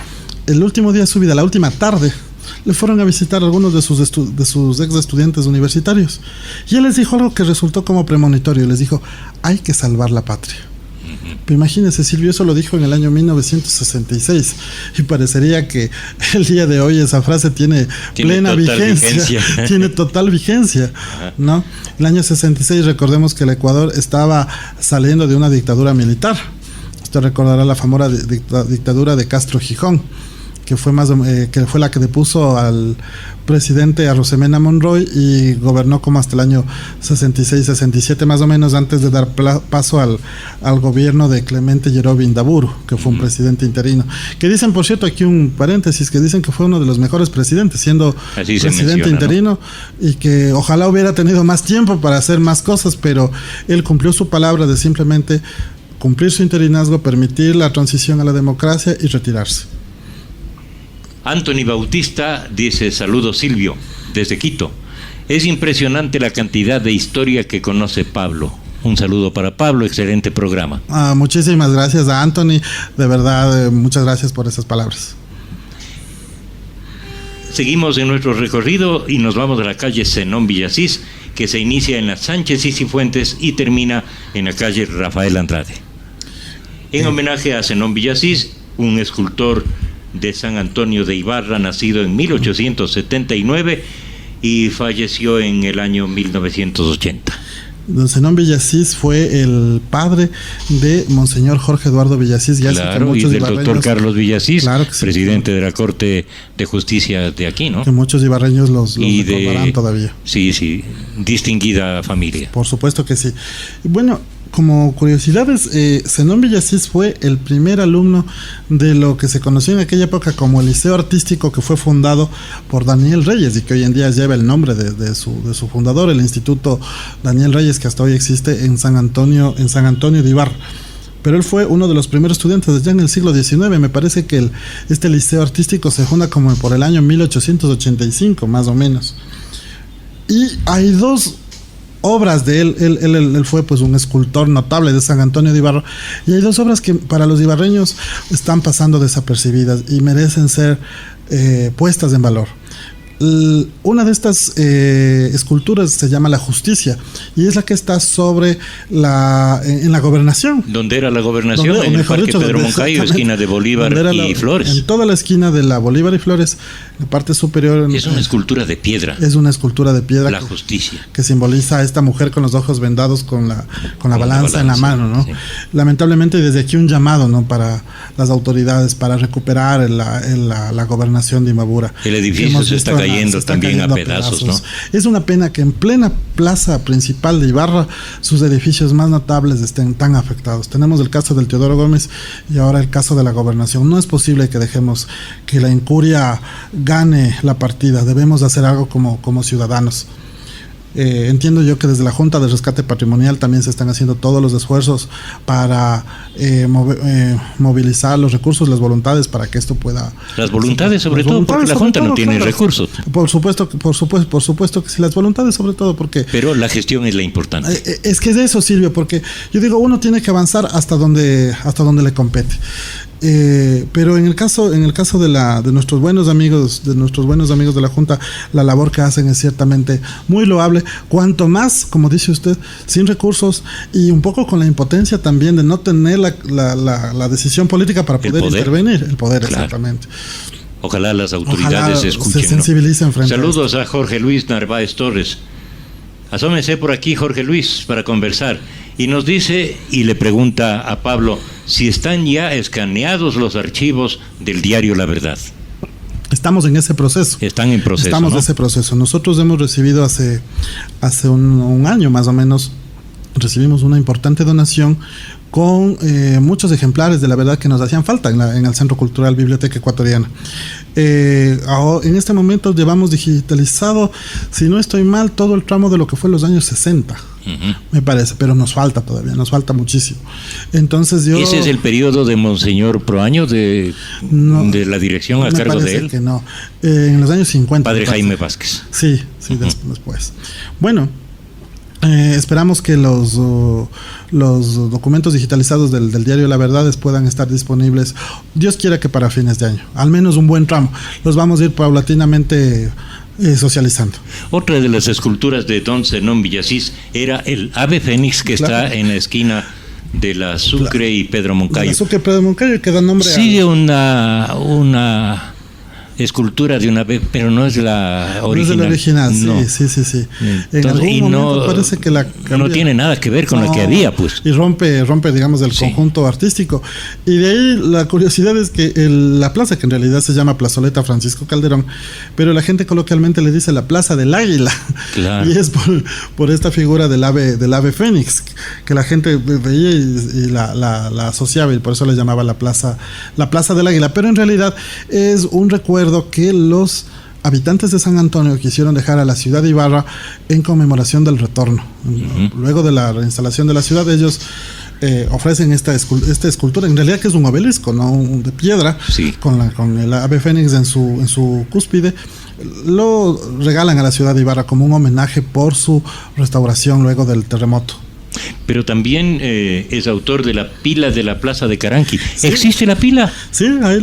S4: el último día de su vida, la última tarde, le fueron a visitar algunos de sus ex estudiantes universitarios y él les dijo algo que resultó como premonitorio. Les dijo: hay que salvar la patria. Pero imagínense, Silvio, eso lo dijo en el año 1966 y parecería que el día de hoy esa frase tiene plena vigencia. Tiene total vigencia, ¿no? El año 66, recordemos que el Ecuador estaba saliendo de una dictadura militar. Usted recordará la famosa dictadura de Castro Gijón, que fue la que depuso al presidente a Rosemena Monroy y gobernó como hasta el año 66-67 más o menos, antes de dar paso al gobierno de Clemente Yerobi Indaburu, que fue un presidente interino, que dicen, por cierto, aquí un paréntesis, que dicen que fue uno de los mejores presidentes, siendo presidente interino, ¿no? Y que ojalá hubiera tenido más tiempo para hacer más cosas, pero él cumplió su palabra de simplemente cumplir su interinazgo, permitir la transición a la democracia y retirarse.
S3: Anthony Bautista dice: saludos Silvio, desde Quito. Es impresionante la cantidad de historia que conoce Pablo. Un saludo para Pablo, excelente programa.
S4: Muchísimas gracias a Anthony, de verdad, muchas gracias por esas palabras.
S3: Seguimos en nuestro recorrido y nos vamos a la calle Zenón Villasís, que se inicia en la Sánchez y Cifuentes y termina en la calle Rafael Andrade. En homenaje a Zenón Villasís, un escultor de San Antonio de Ibarra, nacido en 1879 y falleció en el año 1980.
S4: Don Zenón Villasís fue el padre de Monseñor Jorge Eduardo Villasís.
S3: Claro, y del doctor Carlos Villasís, claro sí, presidente de la Corte de Justicia de aquí, ¿no?
S4: Que muchos ibarreños los recordarán todavía.
S3: Sí, sí, distinguida familia.
S4: Por supuesto que sí. Bueno, como curiosidades, Zenón Villasís fue el primer alumno de lo que se conoció en aquella época como el Liceo Artístico, que fue fundado por Daniel Reyes y que hoy en día lleva el nombre de su fundador, el Instituto Daniel Reyes, que hasta hoy existe en San Antonio de Ibarra. Pero él fue uno de los primeros estudiantes ya en el siglo XIX. Me parece que este Liceo Artístico se funda como por el año 1885, más o menos. Y hay dos obras de él. Él fue pues un escultor notable de San Antonio de Ibarra, y hay dos obras que para los ibarreños están pasando desapercibidas y merecen ser puestas en valor. Una de estas esculturas se llama La Justicia y es la que está sobre en la Gobernación.
S3: ¿Dónde era la Gobernación? En el Parque Pedro Moncayo, esquina de Bolívar y Flores.
S4: En toda la esquina de la Bolívar y Flores, en la parte superior.
S3: Es una escultura de piedra.
S4: Es una escultura de piedra.
S3: La Justicia.
S4: Que simboliza a esta mujer con los ojos vendados con la balanza en la mano, ¿no? Sí. Lamentablemente desde aquí un llamado, ¿no?, para las autoridades para recuperar la Gobernación de Imbabura.
S3: El edificio se está cayendo también a pedazos, ¿no?
S4: Es una pena que en plena plaza principal de Ibarra sus edificios más notables estén tan afectados. Tenemos el caso del Teodoro Gómez y ahora el caso de la Gobernación. No es posible que dejemos que la incuria gane la partida. Debemos hacer algo como ciudadanos. Entiendo yo que desde la Junta de Rescate Patrimonial también se están haciendo todos los esfuerzos para movilizar los recursos, las voluntades para que esto pueda...
S3: Las voluntades sobre todo, porque la Junta no tiene recursos.
S4: Por supuesto que sí, las voluntades sobre todo porque...
S3: Pero la gestión es la importante.
S4: Es que es de eso, Silvio, porque yo digo, uno tiene que avanzar hasta donde le compete. Pero en el caso de nuestros buenos amigos de la Junta, la labor que hacen es ciertamente muy loable, cuanto más, como dice usted, sin recursos y un poco con la impotencia también de no tener la decisión política para poder intervenir, el poder, claro. Exactamente.
S3: Ojalá las autoridades escuchen,
S4: se sensibilicen frente
S3: Saludos a Jorge Luis Narváez Torres. Asómese por aquí, Jorge Luis, para conversar. Y nos dice y le pregunta a Pablo si están ya escaneados los archivos del diario La Verdad.
S4: Estamos en ese proceso.
S3: Están en proceso.
S4: Estamos, ¿no?, en ese proceso. Nosotros hemos recibido hace un año más o menos, recibimos una importante donación con muchos ejemplares de La Verdad que nos hacían falta en el Centro Cultural Biblioteca Ecuatoriana. En este momento llevamos digitalizado, si no estoy mal, todo el tramo de lo que fue los años 60. Me parece, pero nos falta todavía, nos falta muchísimo. Entonces
S3: ¿Ese es el periodo de Monseñor Proaño de la dirección a cargo de él?
S4: Que no, en los años 50.
S3: Padre Jaime Vázquez.
S4: Sí, después. Bueno, esperamos que los documentos digitalizados del diario La Verdad puedan estar disponibles, Dios quiera que para fines de año, al menos un buen tramo. Los vamos a ir paulatinamente socializando.
S3: Otra de las esculturas de don Zenón Villasís era el ave fénix que está en la esquina de la Sucre y Pedro Moncayo.
S4: La Sucre y Pedro Moncayo, que da nombre
S3: sigue una escultura de una ave, pero no es la original.
S4: No es la original,
S3: no.
S4: sí. En
S3: Entonces,
S4: algún momento parece que la cambia.
S3: No tiene nada que ver con la que había, pues.
S4: Y rompe digamos, el conjunto artístico. Y de ahí la curiosidad es que la plaza, que en realidad se llama Plazoleta Francisco Calderón, pero la gente coloquialmente le dice la Plaza del Águila.
S3: Claro.
S4: Y es por esta figura del ave fénix, que la gente veía y la asociaba, y por eso le llamaba la Plaza del Águila. Pero en realidad es un recuerdo que los habitantes de San Antonio quisieron dejar a la ciudad de Ibarra en conmemoración del retorno. Luego de la reinstalación de la ciudad, ellos ofrecen esta escultura, en realidad que es un obelisco, ¿no? De piedra,
S3: sí,
S4: con el ave fénix en su cúspide. Lo regalan a la ciudad de Ibarra como un homenaje por su restauración luego del terremoto.
S3: Pero también es autor de la pila de la Plaza de Caranqui.
S4: ¿Sí?
S3: ¿Existe la pila?
S4: Sí, ahí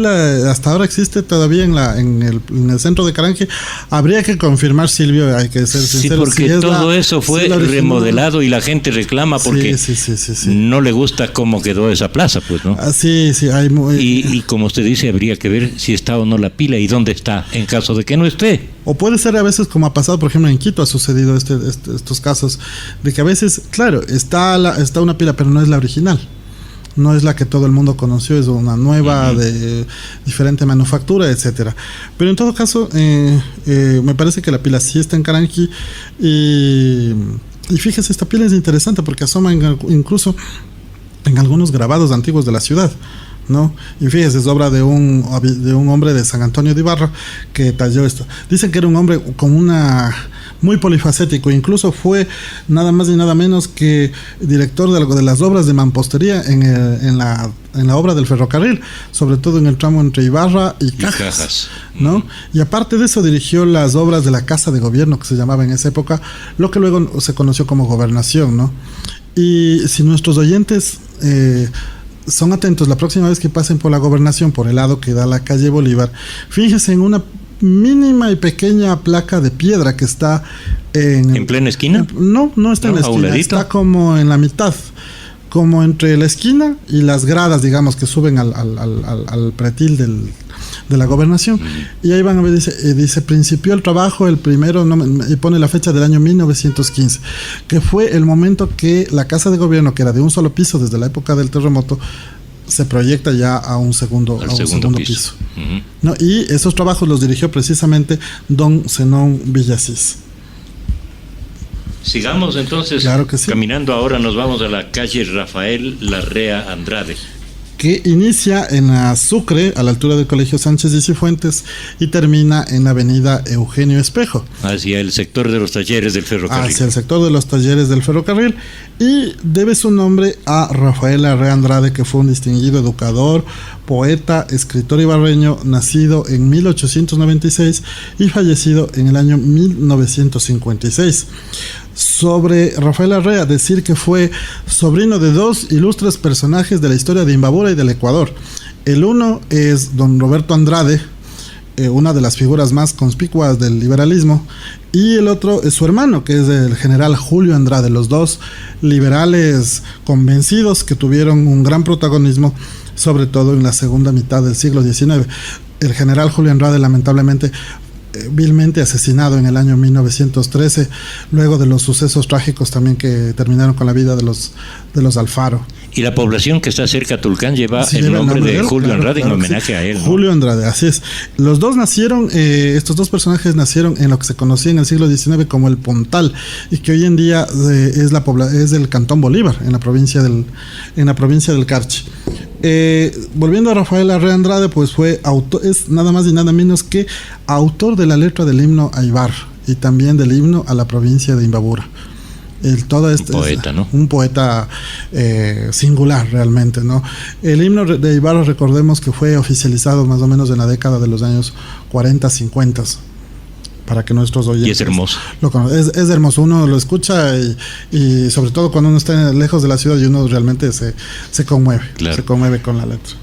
S4: hasta ahora existe todavía en el centro de Caranqui. Habría que confirmar, Silvio, hay que ser sincero.
S3: Sí, porque todo eso fue remodelado y la gente reclama porque
S4: sí.
S3: no le gusta cómo quedó esa plaza, pues, ¿no?
S4: Sí.
S3: Y como usted dice, habría que ver si está o no la pila y dónde está, en caso de que no esté.
S4: O puede ser a veces, como ha pasado, por ejemplo, en Quito ha sucedido estos casos, de que a veces, claro, está una pila, pero no es la original. No es la que todo el mundo conoció, es una nueva de diferente manufactura, etcétera. Pero en todo caso, me parece que la pila sí está en Caranqui. Y fíjese, esta pila es interesante porque asoma incluso en algunos grabados antiguos de la ciudad, ¿no? Y fíjese, es obra de un hombre de San Antonio de Ibarra que talló esto. Dicen que era un hombre con muy polifacético, incluso fue nada más y nada menos que director de las obras de mampostería en la obra del ferrocarril, sobre todo en el tramo entre Ibarra y Cajas, ¿no? Y aparte de eso dirigió las obras de la Casa de Gobierno, que se llamaba en esa época, lo que luego se conoció como Gobernación, ¿no? Y si nuestros oyentes son atentos, la próxima vez que pasen por la Gobernación, por el lado que da la calle Bolívar, fíjense en una mínima y pequeña placa de piedra que está
S3: ¿En plena esquina?
S4: No está en la esquina, está como en la mitad, como entre la esquina y las gradas, digamos, que suben al pretil de la Gobernación. Y ahí van a ver, dice principió el trabajo el primero, y pone la fecha del año 1915, que fue el momento que la Casa de Gobierno, que era de un solo piso desde la época del terremoto, se proyecta ya a un segundo piso. ¿No? Y esos trabajos los dirigió precisamente don Zenón Villasís.
S3: Sigamos entonces,
S4: claro que sí.
S3: Caminando ahora nos vamos a la calle Rafael Larrea Andrade,
S4: que inicia en la Sucre, a la altura del Colegio Sánchez y Cifuentes, y termina en la avenida Eugenio Espejo.
S3: Hacia el sector de los talleres del ferrocarril.
S4: Hacia el sector de los talleres del ferrocarril, y debe su nombre a Rafael Larrea Andrade, que fue un distinguido educador, poeta, escritor ibarreño, nacido en 1896 y fallecido en el año 1956. Sobre Rafael Larrea, decir que fue sobrino de dos ilustres personajes de la historia de Imbabura y del Ecuador. El uno es don Roberto Andrade, una de las figuras más conspicuas del liberalismo, y el otro es su hermano, que es el general Julio Andrade, los dos liberales convencidos que tuvieron un gran protagonismo, sobre todo en la segunda mitad del siglo XIX. El general Julio Andrade, lamentablemente, vilmente asesinado en el año 1913, luego de los sucesos trágicos también que terminaron con la vida de los Alfaro.
S3: Y la población que está cerca a Tulcán lleva el nombre de Julio Andrade, en homenaje a él, ¿no?
S4: Julio Andrade, así es. Los dos nacieron, estos dos personajes nacieron en lo que se conocía en el siglo XIX como el Pontal, y que hoy en día es el Cantón Bolívar, en la provincia del Carchi. Volviendo a Rafael Larrea Andrade, pues fue autor, es nada más y nada menos que autor de la letra del himno a Ibar y también del himno a la provincia de Imbabura. Un poeta, ¿no? Un poeta singular realmente, ¿no? El himno de Ibarra, recordemos que fue oficializado más o menos en la década de los años 40, 50, para que nuestros oyentes...
S3: Y es hermoso.
S4: Es hermoso, uno lo escucha y sobre todo cuando uno está lejos de la ciudad y uno realmente se conmueve, claro. Se conmueve con la letra.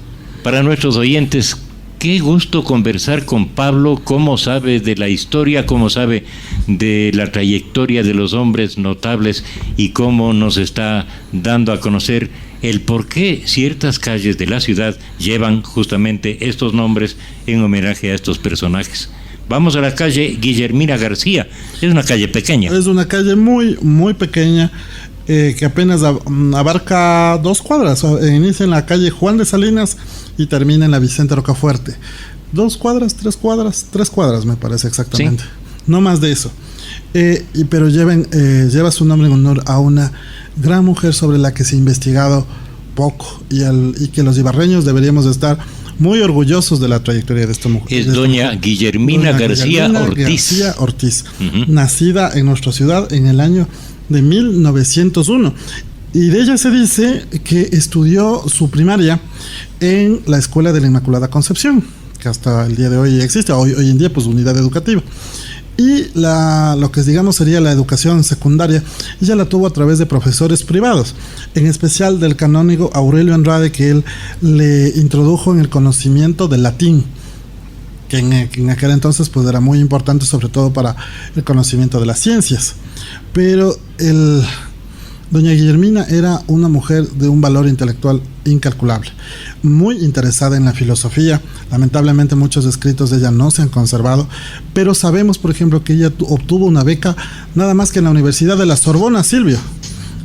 S3: Para nuestros oyentes qué gusto conversar con Pablo, cómo sabe de la historia, cómo sabe de la trayectoria de los hombres notables y cómo nos está dando a conocer el por qué ciertas calles de la ciudad llevan justamente estos nombres en homenaje a estos personajes. Vamos a la calle Guillermina García. Es una calle pequeña.
S4: Es una calle muy, muy pequeña, que apenas abarca 2 cuadras. Inicia en la calle Juan de Salinas y termina en la Vicente Rocafuerte. 2 cuadras, 3 cuadras, 3 cuadras me parece exactamente. ¿Sí? No más de eso. Pero lleva su nombre en honor a una gran mujer sobre la que se ha investigado poco y que los ibarreños deberíamos estar muy orgullosos de la trayectoria de esta mujer.
S3: Es doña Guillermina García Ortiz.
S4: García Ortiz, nacida en nuestra ciudad en el año de 1901. Y de ella se dice que estudió su primaria en la Escuela de la Inmaculada Concepción, que hasta el día de hoy existe, hoy en día pues unidad educativa. Y lo que digamos sería la educación secundaria, ella la tuvo a través de profesores privados, en especial del canónigo Aurelio Andrade, que él le introdujo en el conocimiento del latín, que en aquel entonces pues era muy importante, sobre todo para el conocimiento de las ciencias. Pero doña Guillermina era una mujer de un valor intelectual incalculable, muy interesada en la filosofía. Lamentablemente muchos escritos de ella no se han conservado, pero sabemos, por ejemplo, que ella obtuvo una beca nada más que en la Universidad de la Sorbona, Silvio,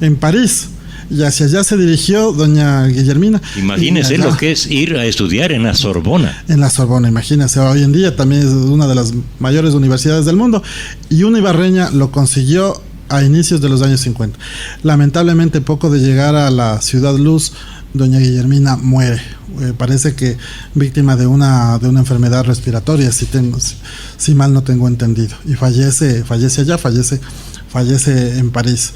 S4: en París, y hacia allá se dirigió doña Guillermina.
S3: Imagínese lo que es ir a estudiar en la Sorbona.
S4: En la Sorbona, imagínese, hoy en día también es una de las mayores universidades del mundo, y una ibarreña lo consiguió a inicios de los años 50. Lamentablemente, poco de llegar a la Ciudad Luz, doña Guillermina muere. Parece que víctima de una enfermedad respiratoria, si mal no tengo entendido. Y fallece allá, fallece en París,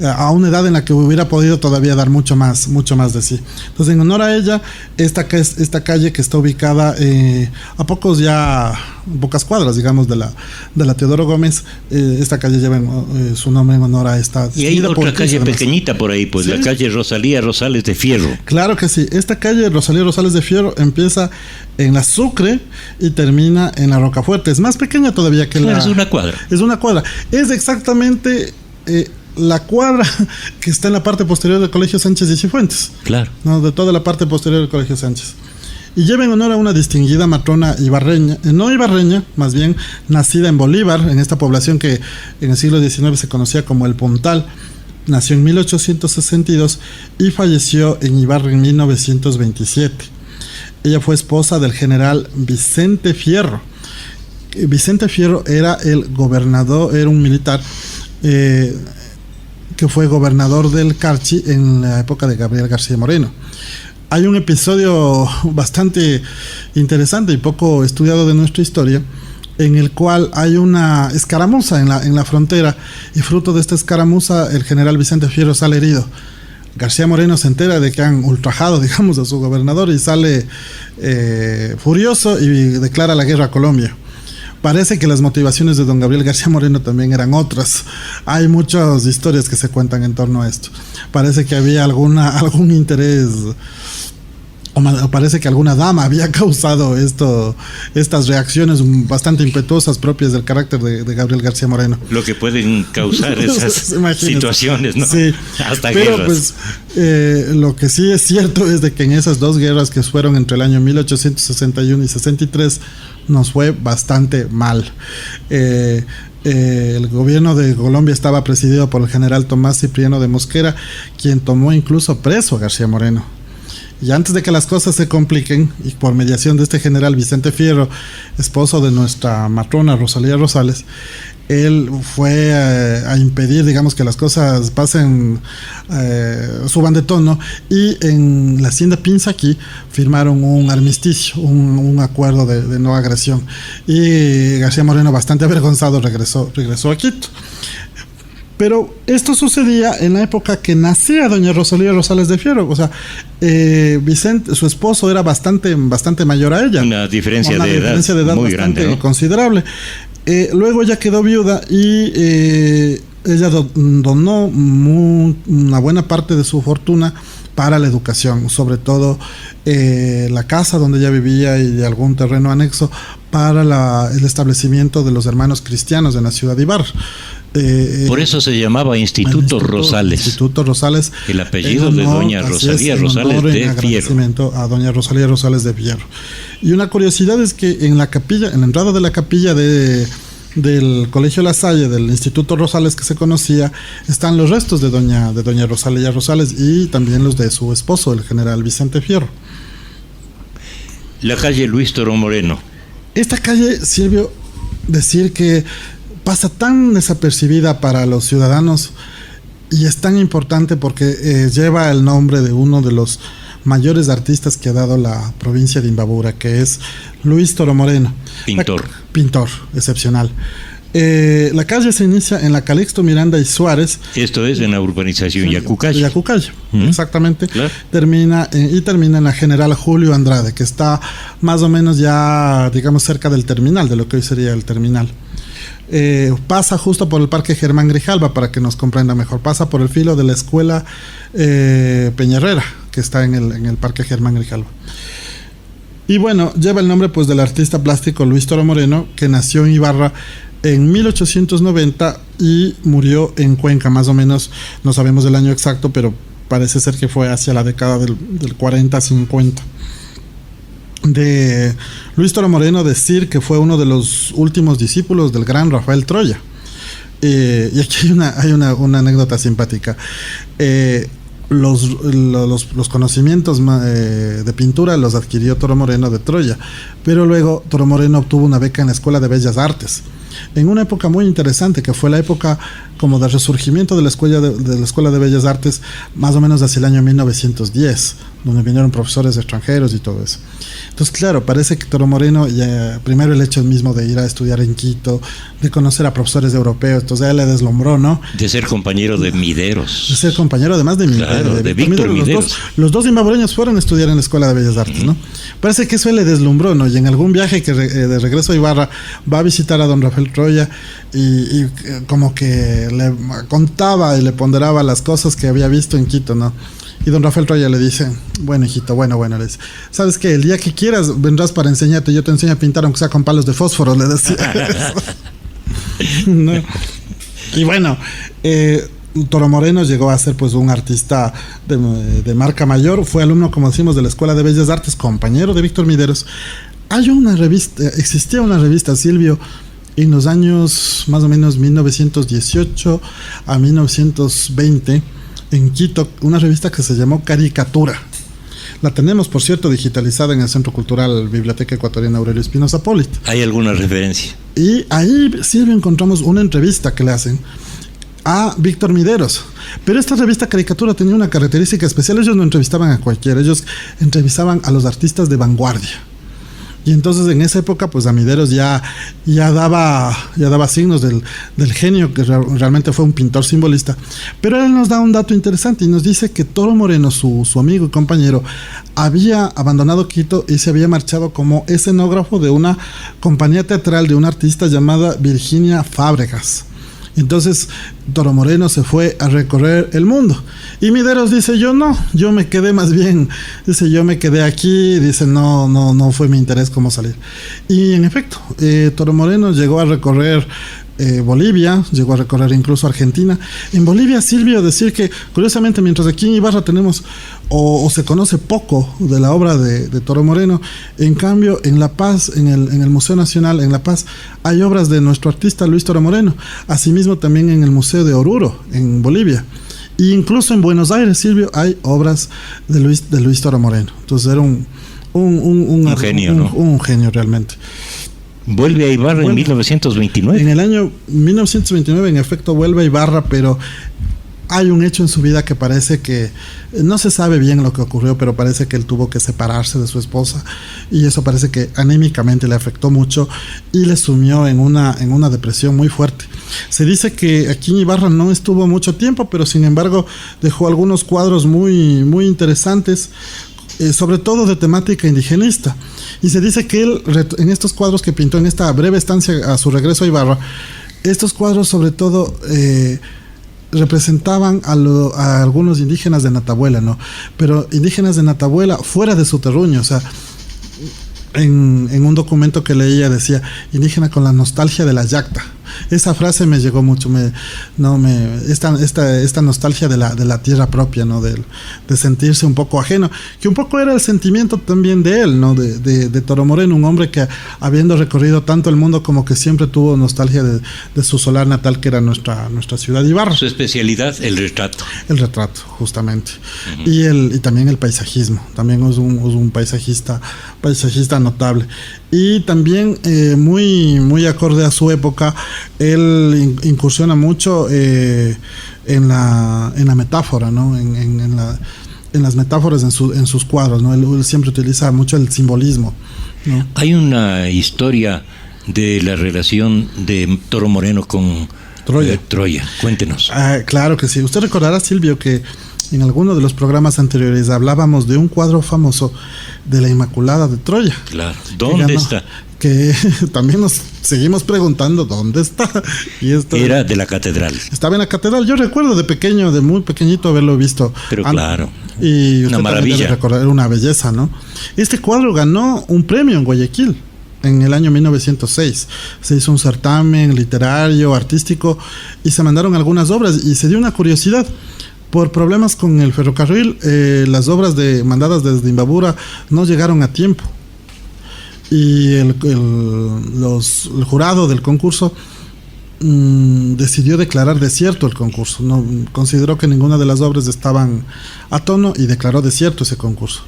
S4: a una edad en la que hubiera podido todavía dar mucho más de sí. Entonces, en honor a ella, esta calle que está ubicada a pocas cuadras, digamos, de la Teodoro Gómez, esta calle lleva su nombre en honor a esta.
S3: Y hay otra calle pequeñita por ahí, pues, ¿sí? La calle Rosalía Rosales de Fierro.
S4: Claro que sí. Esta calle Rosalía Rosales de Fierro empieza en la Sucre y termina en la Rocafuerte. Es más pequeña todavía que
S3: Es una cuadra.
S4: Es una cuadra. Es exactamente la cuadra que está en la parte posterior del Colegio Sánchez y Cifuentes.
S3: Claro.
S4: No, de toda la parte posterior del Colegio Sánchez. Y lleva en honor a una distinguida matrona ibarreña, no ibarreña, más bien nacida en Bolívar, en esta población que en el siglo XIX se conocía como El Puntal. Nació en 1862 y falleció en Ibarra en 1927. Ella fue esposa del general Vicente Fierro. Vicente Fierro era el gobernador, era un militar que fue gobernador del Carchi en la época de Gabriel García Moreno. Hay un episodio bastante interesante y poco estudiado de nuestra historia, en el cual hay una escaramuza en la frontera, y fruto de esta escaramuza el general Vicente Fierro sale herido. García Moreno se entera de que han ultrajado, digamos, a su gobernador y sale furioso y declara la guerra a Colombia. Parece que las motivaciones de don Gabriel García Moreno también eran otras. Hay muchas historias que se cuentan en torno a esto. Parece que había algún interés, o parece que alguna dama había causado estas reacciones bastante impetuosas propias del carácter de Gabriel García Moreno.
S3: Lo que pueden causar esas situaciones, ¿no?
S4: Sí.
S3: Hasta
S4: pero
S3: guerras.
S4: Pues, lo que sí es cierto es de que en esas 2 guerras que fueron entre el año 1861 y 63 nos fue bastante mal. El gobierno de Colombia estaba presidido por el general Tomás Cipriano de Mosquera, quien tomó incluso preso a García Moreno. Y antes de que las cosas se compliquen, y por mediación de este general Vicente Fierro, esposo de nuestra matrona Rosalía Rosales, él fue a impedir, digamos, que las cosas pasen, suban de tono, y en la hacienda Pinzaquí firmaron un armisticio, un acuerdo de no agresión, y García Moreno, bastante avergonzado, regresó a Quito. Pero esto sucedía en la época que nacía doña Rosalía Rosales de Fierro. O sea, Vicente, su esposo, era bastante mayor a ella.
S3: Una diferencia de edad muy
S4: bastante
S3: grande, ¿no?
S4: Considerable. Luego ella quedó viuda y ella donó una buena parte de su fortuna para la educación, sobre todo la casa donde ella vivía y algún terreno anexo para el establecimiento de los hermanos cristianos en la ciudad de Ibarra.
S3: Por eso se llamaba Instituto Rosales.
S4: Instituto Rosales.
S3: El apellido de doña Rosalía Rosales de Fierro.
S4: A doña Rosalía Rosales de Fierro. Y una curiosidad es que en la capilla, en la entrada de la capilla del Colegio La Salle, del Instituto Rosales que se conocía, están los restos de doña Rosalía Rosales y también los de su esposo, el general Vicente Fierro.
S3: La calle Luis Toro Moreno.
S4: Esta calle, Silvio, decir que pasa tan desapercibida para los ciudadanos y es tan importante porque lleva el nombre de uno de los mayores artistas que ha dado la provincia de Imbabura, que es Luis Toro Moreno. Pintor, excepcional. La calle se inicia en la Calixto Miranda y Suárez.
S3: Esto es en la urbanización Yacucaya.
S4: Yacucaya, exactamente.
S3: Claro.
S4: Termina en la General Julio Andrade, que está más o menos ya, digamos, cerca del terminal, de lo que hoy sería el terminal. Pasa justo por el Parque Germán Grijalva, para que nos comprenda mejor. Pasa por el filo de la escuela Peñarrera, que está en el Parque Germán Grijalva. Y bueno, lleva el nombre pues del artista plástico Luis Toro Moreno, que nació en Ibarra en 1890 y murió en Cuenca, más o menos, no sabemos el año exacto, pero parece ser que fue hacia la década del 40-50. De Luis Toro Moreno decir que fue uno de los últimos discípulos del gran Rafael Troya. Y aquí hay una anécdota simpática. Los conocimientos de pintura los adquirió Toro Moreno de Troya, pero luego Toro Moreno obtuvo una beca en la Escuela de Bellas Artes, en una época muy interesante, que fue la época como de resurgimiento de la Escuela de Bellas Artes, más o menos hacia el año 1910, donde vinieron profesores extranjeros y todo eso. Entonces, claro, parece que Toro Moreno, primero el hecho mismo de ir a estudiar en Quito, de conocer a profesores europeos, entonces a él le deslumbró, ¿no?
S3: De ser compañero de Mideros.
S4: De ser compañero, además de
S3: Víctor Mideros.
S4: Los dos imbabureños fueron a estudiar en la Escuela de Bellas Artes, ¿no? Parece que eso le deslumbró, ¿no? Y en algún viaje que de regreso a Ibarra va a visitar a don Rafael Troya y como que le contaba y le ponderaba las cosas que había visto en Quito, ¿no? Y don Rafael Troya le dice: bueno, hijito, bueno, le dice, ¿sabes qué? El día que quieras vendrás para enseñarte, yo te enseño a pintar aunque sea con palos de fósforo, le decía. ¿No? Y bueno, Toro Moreno llegó a ser pues un artista de marca mayor, fue alumno, como decimos, de la Escuela de Bellas Artes, compañero de Víctor Mideros. Existía una revista, Silvio, en los años más o menos 1918 a 1920, en Quito, una revista que se llamó Caricatura. La tenemos, por cierto, digitalizada en el Centro Cultural Biblioteca Ecuatoriana Aurelio Espinosa Polit.
S3: ¿Hay alguna referencia?
S4: Y ahí, Silvio, encontramos una entrevista que le hacen a Víctor Mideros. Pero esta revista Caricatura tenía una característica especial. Ellos no entrevistaban a cualquiera, ellos entrevistaban a los artistas de vanguardia. Y entonces en esa época pues a Mideros ya daba signos del genio, que realmente fue un pintor simbolista. Pero él nos da un dato interesante y nos dice que Toro Moreno, su amigo y compañero, había abandonado Quito y se había marchado como escenógrafo de una compañía teatral de una artista llamada Virginia Fábregas. Entonces Toro Moreno se fue a recorrer el mundo y Mideros dice: yo me quedé más bien, dice, yo me quedé aquí, dice, no fue mi interés cómo salir. Y en efecto, Toro Moreno llegó a recorrer Bolivia, llegó a recorrer incluso Argentina. En Bolivia, Silvio, decir que curiosamente, mientras aquí en Ibarra tenemos o se conoce poco de la obra de Toro Moreno, en cambio en La Paz, en el Museo Nacional en La Paz, hay obras de nuestro artista Luis Toro Moreno, asimismo también en el Museo de Oruro en Bolivia, e incluso en Buenos Aires, Silvio, hay obras de Luis Toro Moreno. Entonces era un
S3: genio, ¿no?
S4: Un genio realmente.
S3: Vuelve a Ibarra en 1929.
S4: En el año 1929, en efecto, vuelve a Ibarra, pero hay un hecho en su vida que parece que no se sabe bien lo que ocurrió, pero parece que él tuvo que separarse de su esposa y eso parece que anímicamente le afectó mucho y le sumió en una depresión muy fuerte. Se dice que aquí en Ibarra no estuvo mucho tiempo, pero sin embargo dejó algunos cuadros muy, muy interesantes, sobre todo de temática indigenista. Y se dice que él, en estos cuadros que pintó en esta breve estancia a su regreso a Ibarra, estos cuadros sobre todo representaban a algunos indígenas de Natabuela, ¿no? Pero indígenas de Natabuela fuera de su terruño, o sea, en un documento que leía decía indígena con la nostalgia de la yacta. Esa frase me llegó mucho, esta nostalgia de la tierra propia, ¿no? De sentirse un poco ajeno, que un poco era el sentimiento también de él, ¿no? De Toro Moreno, un hombre que habiendo recorrido tanto el mundo como que siempre tuvo nostalgia de su solar natal, que era nuestra ciudad Ibarra.
S3: Su especialidad, el retrato.
S4: El retrato, justamente. Uh-huh. Y también el paisajismo, también es un paisajista notable. Y también muy acorde a su época, él incursiona mucho en la metáfora, ¿no? En las metáforas en sus cuadros, ¿no? Él siempre utiliza mucho el simbolismo, ¿no?
S3: Hay una historia de la relación de Toro Moreno con Troya. Cuéntenos.
S4: Claro que sí. Usted recordará, Silvio, que en alguno de los programas anteriores hablábamos de un cuadro famoso de la Inmaculada de Troya.
S3: Claro. ¿Dónde está?
S4: Que también nos seguimos preguntando dónde está. Y esto
S3: era de la catedral.
S4: Estaba en la catedral. Yo recuerdo de muy pequeñito haberlo visto.
S3: Pero claro.
S4: Y
S3: una maravilla.
S4: Recordar, era una belleza, ¿no? Este cuadro ganó un premio en Guayaquil en el año 1906. Se hizo un certamen literario, artístico, y se mandaron algunas obras, y se dio una curiosidad. Por problemas con el ferrocarril, las obras mandadas desde Imbabura no llegaron a tiempo. Y el jurado del concurso decidió declarar desierto el concurso. No consideró que ninguna de las obras estaban a tono y declaró desierto ese concurso.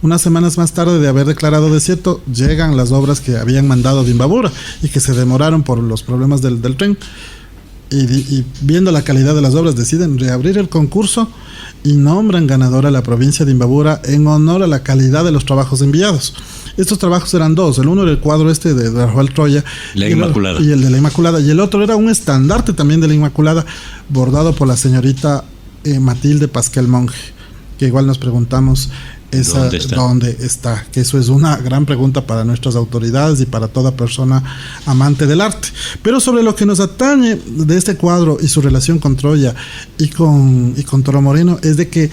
S4: Unas semanas más tarde de haber declarado desierto, llegan las obras que habían mandado de Imbabura y que se demoraron por los problemas del tren. Y viendo la calidad de las obras, deciden reabrir el concurso y nombran ganadora a la provincia de Imbabura en honor a la calidad de los trabajos enviados. Estos trabajos eran dos: el uno era el cuadro de Rafael Troya,
S3: la Inmaculada,
S4: y el de la Inmaculada, y el otro era un estandarte también de la Inmaculada, bordado por la señorita Matilde Pasquel Monge, que igual nos preguntamos ¿Dónde está? Que eso es una gran pregunta para nuestras autoridades y para toda persona amante del arte. Pero sobre lo que nos atañe de este cuadro y su relación con Troya y con Toro Moreno, es de que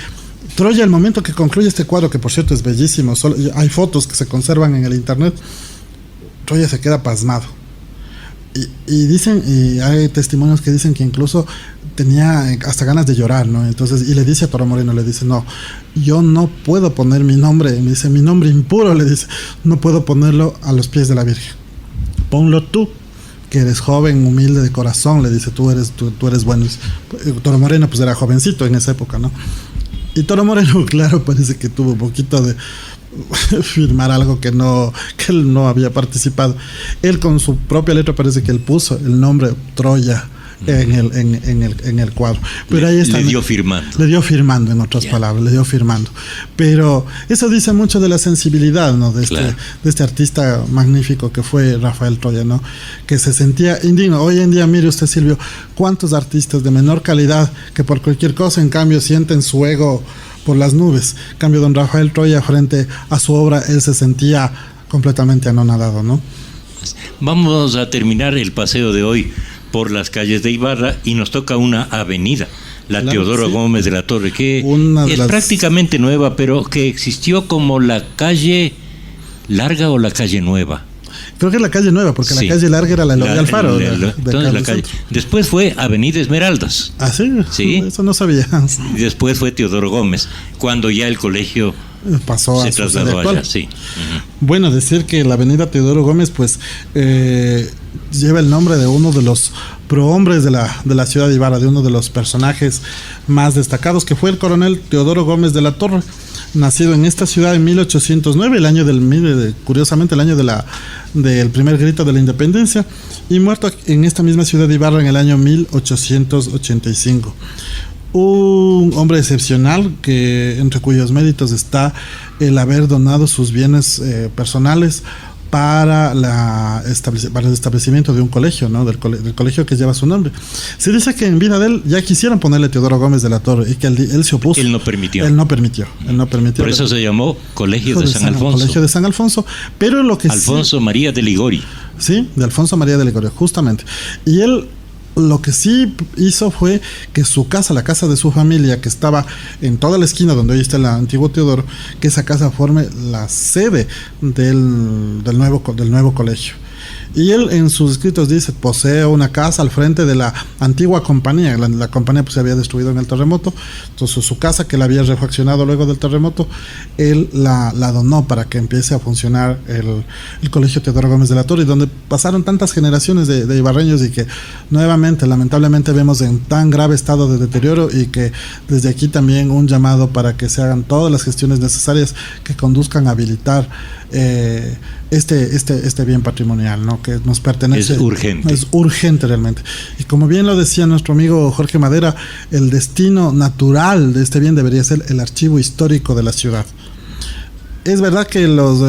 S4: Troya, el momento que concluye este cuadro, que por cierto es bellísimo, hay fotos que se conservan en el internet, Troya se queda pasmado. Y hay testimonios que dicen que incluso tenía hasta ganas de llorar, ¿no? Entonces, y le dice a Toro Moreno, le dice: no, yo no puedo poner mi nombre, me dice, mi nombre impuro, le dice, no puedo ponerlo a los pies de la Virgen. Ponlo tú, que eres joven, humilde de corazón, le dice, tú eres bueno. Toro Moreno pues era jovencito en esa época, ¿no? Y Toro Moreno, claro, parece que tuvo un poquito de firmar algo que él no había participado. Él con su propia letra parece que él puso el nombre Troya en el cuadro. Pero ahí está.
S3: Le dio firmando.
S4: Le dio firmando, en otras palabras, le dio firmando. Pero eso dice mucho de la sensibilidad, ¿no? De este artista magnífico que fue Rafael Troya, ¿no? Que se sentía indigno. Hoy en día, mire usted, Silvio, cuántos artistas de menor calidad que por cualquier cosa, en cambio, sienten su ego por las nubes. En cambio, don Rafael Troya, frente a su obra, él se sentía completamente anonadado, ¿no?
S3: Vamos a terminar el paseo de hoy por las calles de Ibarra y nos toca una avenida, la Teodoro Gómez de la Torre, que es prácticamente nueva, pero que existió como la calle larga o la calle nueva.
S4: Creo que es la calle nueva, porque la calle larga era la Eloy Alfaro.
S3: Entonces la calle. Después fue Avenida Esmeraldas.
S4: ¿Ah, sí? Sí. Eso no sabía.
S3: Y después fue Teodoro Gómez, cuando ya el colegio
S4: pasó
S3: se trasladó allá, sí.
S4: Bueno, decir que la avenida Teodoro Gómez pues lleva el nombre de uno de los prohombres de la ciudad de Ibarra, de uno de los personajes más destacados, que fue el coronel Teodoro Gómez de la Torre, nacido en esta ciudad en 1809, curiosamente el año del primer grito de la independencia, y muerto en esta misma ciudad de Ibarra en el año 1885. Un hombre excepcional, que entre cuyos méritos está el haber donado sus bienes personales para el establecimiento de un colegio, ¿no? Del colegio que lleva su nombre. Se dice que en vida de él ya quisieron ponerle Teodoro Gómez de la Torre y que él se opuso.
S3: Él no permitió.
S4: Por
S3: eso se llamó Colegio de San Alfonso.
S4: Colegio de San Alfonso. Pero lo que
S3: Alfonso María de Ligori.
S4: Sí, de Alfonso María de Ligori, justamente. Y él Lo que sí hizo fue que su casa, la casa de su familia, que estaba en toda la esquina donde hoy está el antiguo Teodoro, que esa casa forme la sede del nuevo colegio. Y él en sus escritos dice: posee una casa al frente de la antigua compañía. La compañía pues se había destruido en el terremoto. Entonces su casa, que la había refaccionado luego del terremoto, él la donó para que empiece a funcionar el colegio Teodoro Gómez de la Torre, y donde pasaron tantas generaciones de ibarreños, y que nuevamente, lamentablemente, vemos en tan grave estado de deterioro, y que desde aquí también un llamado para que se hagan todas las gestiones necesarias que conduzcan a habilitar este bien patrimonial, ¿no?, que nos pertenece.
S3: Es urgente.
S4: Es urgente realmente. Y como bien lo decía nuestro amigo Jorge Madera, el destino natural de este bien debería ser el archivo histórico de la ciudad. Es verdad que los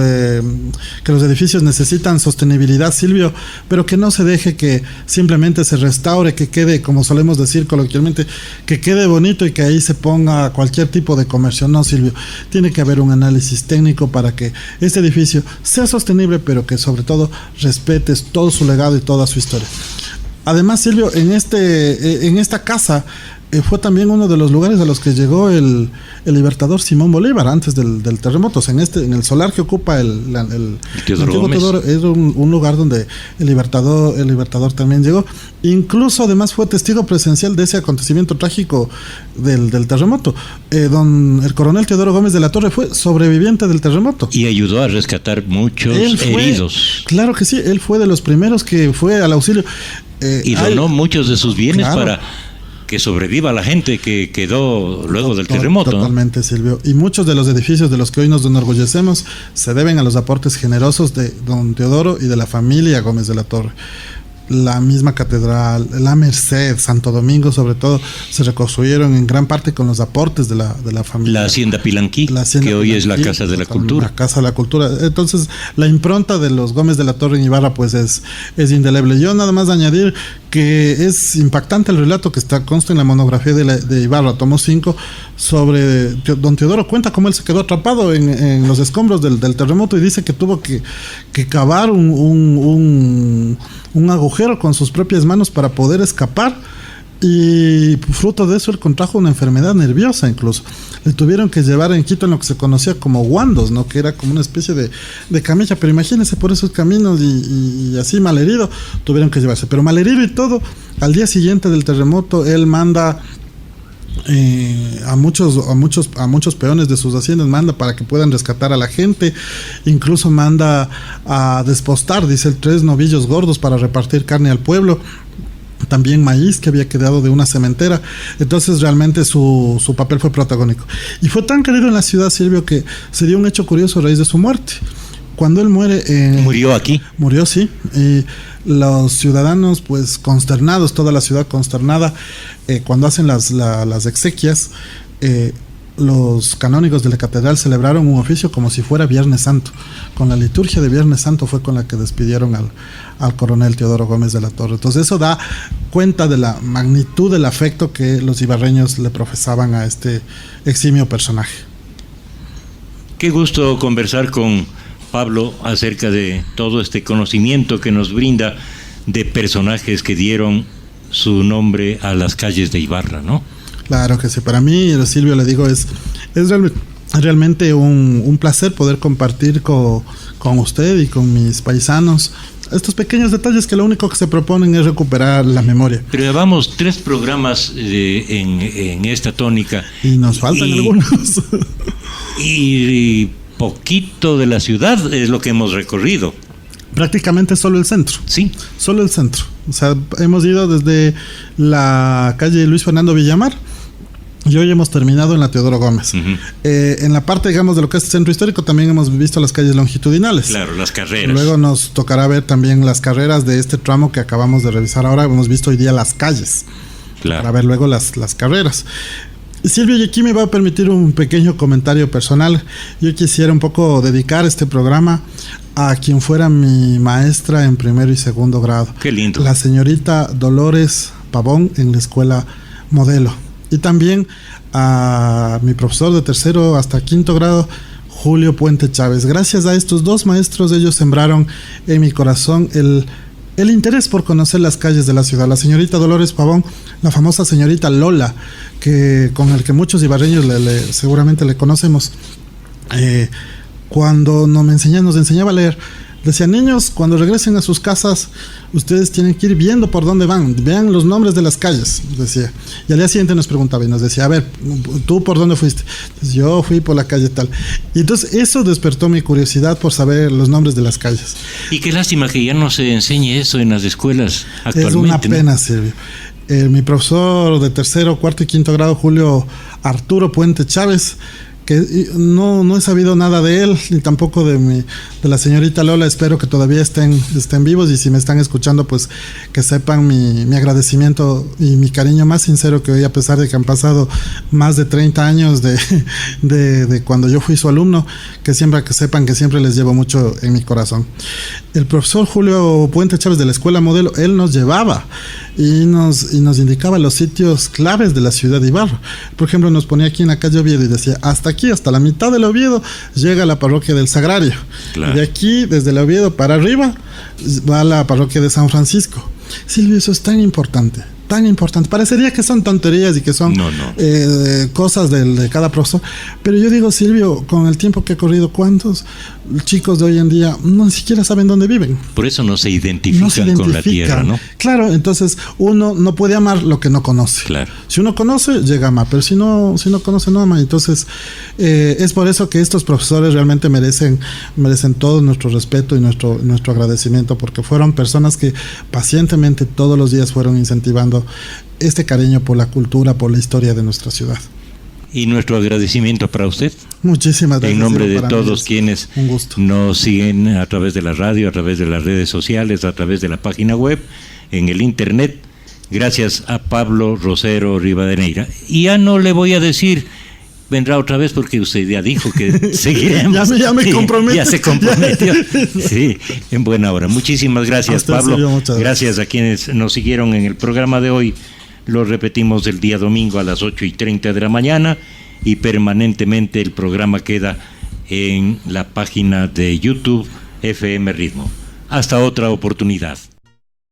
S4: edificios necesitan sostenibilidad, Silvio, pero que no se deje que simplemente se restaure, que quede, como solemos decir coloquialmente, que quede bonito y que ahí se ponga cualquier tipo de comercio. No, Silvio, tiene que haber un análisis técnico para que este edificio sea sostenible, pero que sobre todo respete todo su legado y toda su historia. Además, Silvio, en esta casa fue también uno de los lugares a los que llegó el libertador Simón Bolívar antes del terremoto. O sea, en el solar que ocupa el Teodoro, es un lugar donde el libertador también llegó. Incluso además fue testigo presencial de ese acontecimiento trágico del terremoto. El coronel Teodoro Gómez de la Torre fue sobreviviente del terremoto.
S3: Y ayudó a rescatar muchos heridos.
S4: Claro que sí, él fue de los primeros que fue al auxilio.
S3: Y donó muchos de sus bienes, claro, para que sobreviva la gente que quedó luego del terremoto.
S4: Totalmente, ¿no? Silvio. Y muchos de los edificios de los que hoy nos enorgullecemos se deben a los aportes generosos de don Teodoro y de la familia Gómez de la Torre. La misma catedral, la Merced, Santo Domingo sobre todo, se reconstruyeron en gran parte con los aportes de la familia.
S3: La Hacienda Pilanquí, que hoy es la Casa de la Cultura.
S4: La Casa de la Cultura. Entonces, la impronta de los Gómez de la Torre en Ibarra pues es indeleble. Yo nada más añadir que es impactante el relato que consta en la monografía de Ibarra, tomo 5, sobre don Teodoro. Cuenta cómo él se quedó atrapado en los escombros del terremoto, y dice que tuvo que cavar un agujero con sus propias manos para poder escapar, y fruto de eso él contrajo una enfermedad nerviosa. Incluso le tuvieron que llevar en Quito en lo que se conocía como guandos, ¿no?, que era como una especie de camilla, pero imagínense por esos caminos y así malherido tuvieron que llevarse, pero malherido y todo. Al día siguiente del terremoto él manda a muchos peones de sus haciendas, manda para que puedan rescatar a la gente, incluso manda a despostar, dice él, 3 novillos gordos para repartir carne al pueblo, también maíz que había quedado de una cementera. Entonces realmente su papel fue protagónico, y fue tan querido en la ciudad, Silvio, que se dio un hecho curioso a raíz de su muerte. Cuando él muere...
S3: ¿Murió aquí?
S4: Murió, sí. Y los ciudadanos, pues consternados, toda la ciudad consternada, cuando hacen las exequias, los canónigos de la catedral celebraron un oficio como si fuera Viernes Santo. Con la liturgia de Viernes Santo fue con la que despidieron al coronel Teodoro Gómez de la Torre. Entonces eso da cuenta de la magnitud del afecto que los ibarreños le profesaban a este eximio personaje.
S3: Qué gusto conversar con Pablo acerca de todo este conocimiento que nos brinda de personajes que dieron su nombre a las calles de Ibarra, ¿no?
S4: Claro que sí. Para mí, Silvio, le digo, es realmente un placer poder compartir con usted y con mis paisanos estos pequeños detalles que lo único que se proponen es recuperar la memoria.
S3: Pero llevamos 3 programas en esta tónica.
S4: Y nos faltan algunos.
S3: Y poquito de la ciudad es lo que hemos recorrido.
S4: Prácticamente solo el centro.
S3: Sí.
S4: Solo el centro. O sea, hemos ido desde la calle Luis Fernando Villamar y hoy hemos terminado en la Teodoro Gómez. Uh-huh. En la parte, digamos, de lo que es el centro histórico también hemos visto las calles longitudinales.
S3: Claro, las carreras.
S4: Luego nos tocará ver también las carreras de este tramo que acabamos de revisar ahora. Hemos visto hoy día las calles. Claro. Para ver luego las carreras. Silvio, y aquí me va a permitir un pequeño comentario personal. Yo quisiera un poco dedicar este programa a quien fuera mi maestra en primero y segundo grado.
S3: Qué lindo.
S4: La señorita Dolores Pavón en la escuela Modelo. Y también a mi profesor de tercero hasta quinto grado, Julio Puente Chávez. Gracias a estos 2 maestros, ellos sembraron en mi corazón el el interés por conocer las calles de la ciudad. La señorita Dolores Pavón, la famosa señorita Lola, con el que muchos ibarreños seguramente le conocemos, cuando nos enseñaba a leer, decía: niños, cuando regresen a sus casas, ustedes tienen que ir viendo por dónde van, vean los nombres de las calles, decía. Y al día siguiente nos preguntaba y nos decía: a ver, ¿tú por dónde fuiste? Entonces, yo fui por la calle tal. Y entonces eso despertó mi curiosidad por saber los nombres de las calles.
S3: Y qué lástima que ya no se enseñe eso en las escuelas actualmente.
S4: Es una pena,
S3: ¿no?
S4: Silvio. Mi profesor de tercero, cuarto y quinto grado, Julio Arturo Puente Chávez, que no he sabido nada de él, ni tampoco de la señorita Lola. Espero que todavía estén vivos, y si me están escuchando, pues que sepan mi agradecimiento y mi cariño más sincero que hoy, a pesar de que han pasado más de 30 años de cuando yo fui su alumno, que sepan que siempre les llevo mucho en mi corazón. El profesor Julio Puente Chávez de la Escuela Modelo, él nos llevaba y nos indicaba los sitios claves de la ciudad de Ibarra. Por ejemplo, nos ponía aquí en la calle Oviedo y decía: hasta aquí, hasta la mitad del Oviedo, llega la parroquia del Sagrario. Claro. Y de aquí, desde el Oviedo para arriba, va a la parroquia de San Francisco. Silvio, eso es tan importante. Parecería que son tonterías y que son cosas de cada profesor, pero yo digo, Silvio, con el tiempo que ha corrido, ¿cuántos chicos de hoy en día no siquiera saben dónde viven?
S3: Por eso no se identifican con la tierra, ¿no?
S4: Claro, entonces uno no puede amar lo que no conoce. Claro. Si uno conoce, llega a amar, pero si no conoce, no ama. Entonces es por eso que estos profesores realmente merecen todo nuestro respeto y nuestro agradecimiento, porque fueron personas que pacientemente todos los días fueron incentivando este cariño por la cultura, por la historia de nuestra ciudad.
S3: Y nuestro agradecimiento para usted.
S4: Muchísimas gracias.
S3: En nombre de todos quienes nos siguen a través de la radio, a través de las redes sociales, a través de la página web, en el internet, gracias a Pablo Rosero Rivadeneira. Y ya no le voy a decir: vendrá otra vez, porque usted ya dijo que seguiremos.
S4: ya me comprometí.
S3: Ya se comprometió. Sí, en buena hora. Muchísimas gracias, Pablo.
S4: Silvio,
S3: gracias a quienes nos siguieron en el programa de hoy. Lo repetimos el día domingo a las 8:30 de la mañana, y permanentemente el programa queda en la página de YouTube FM Ritmo. Hasta otra oportunidad.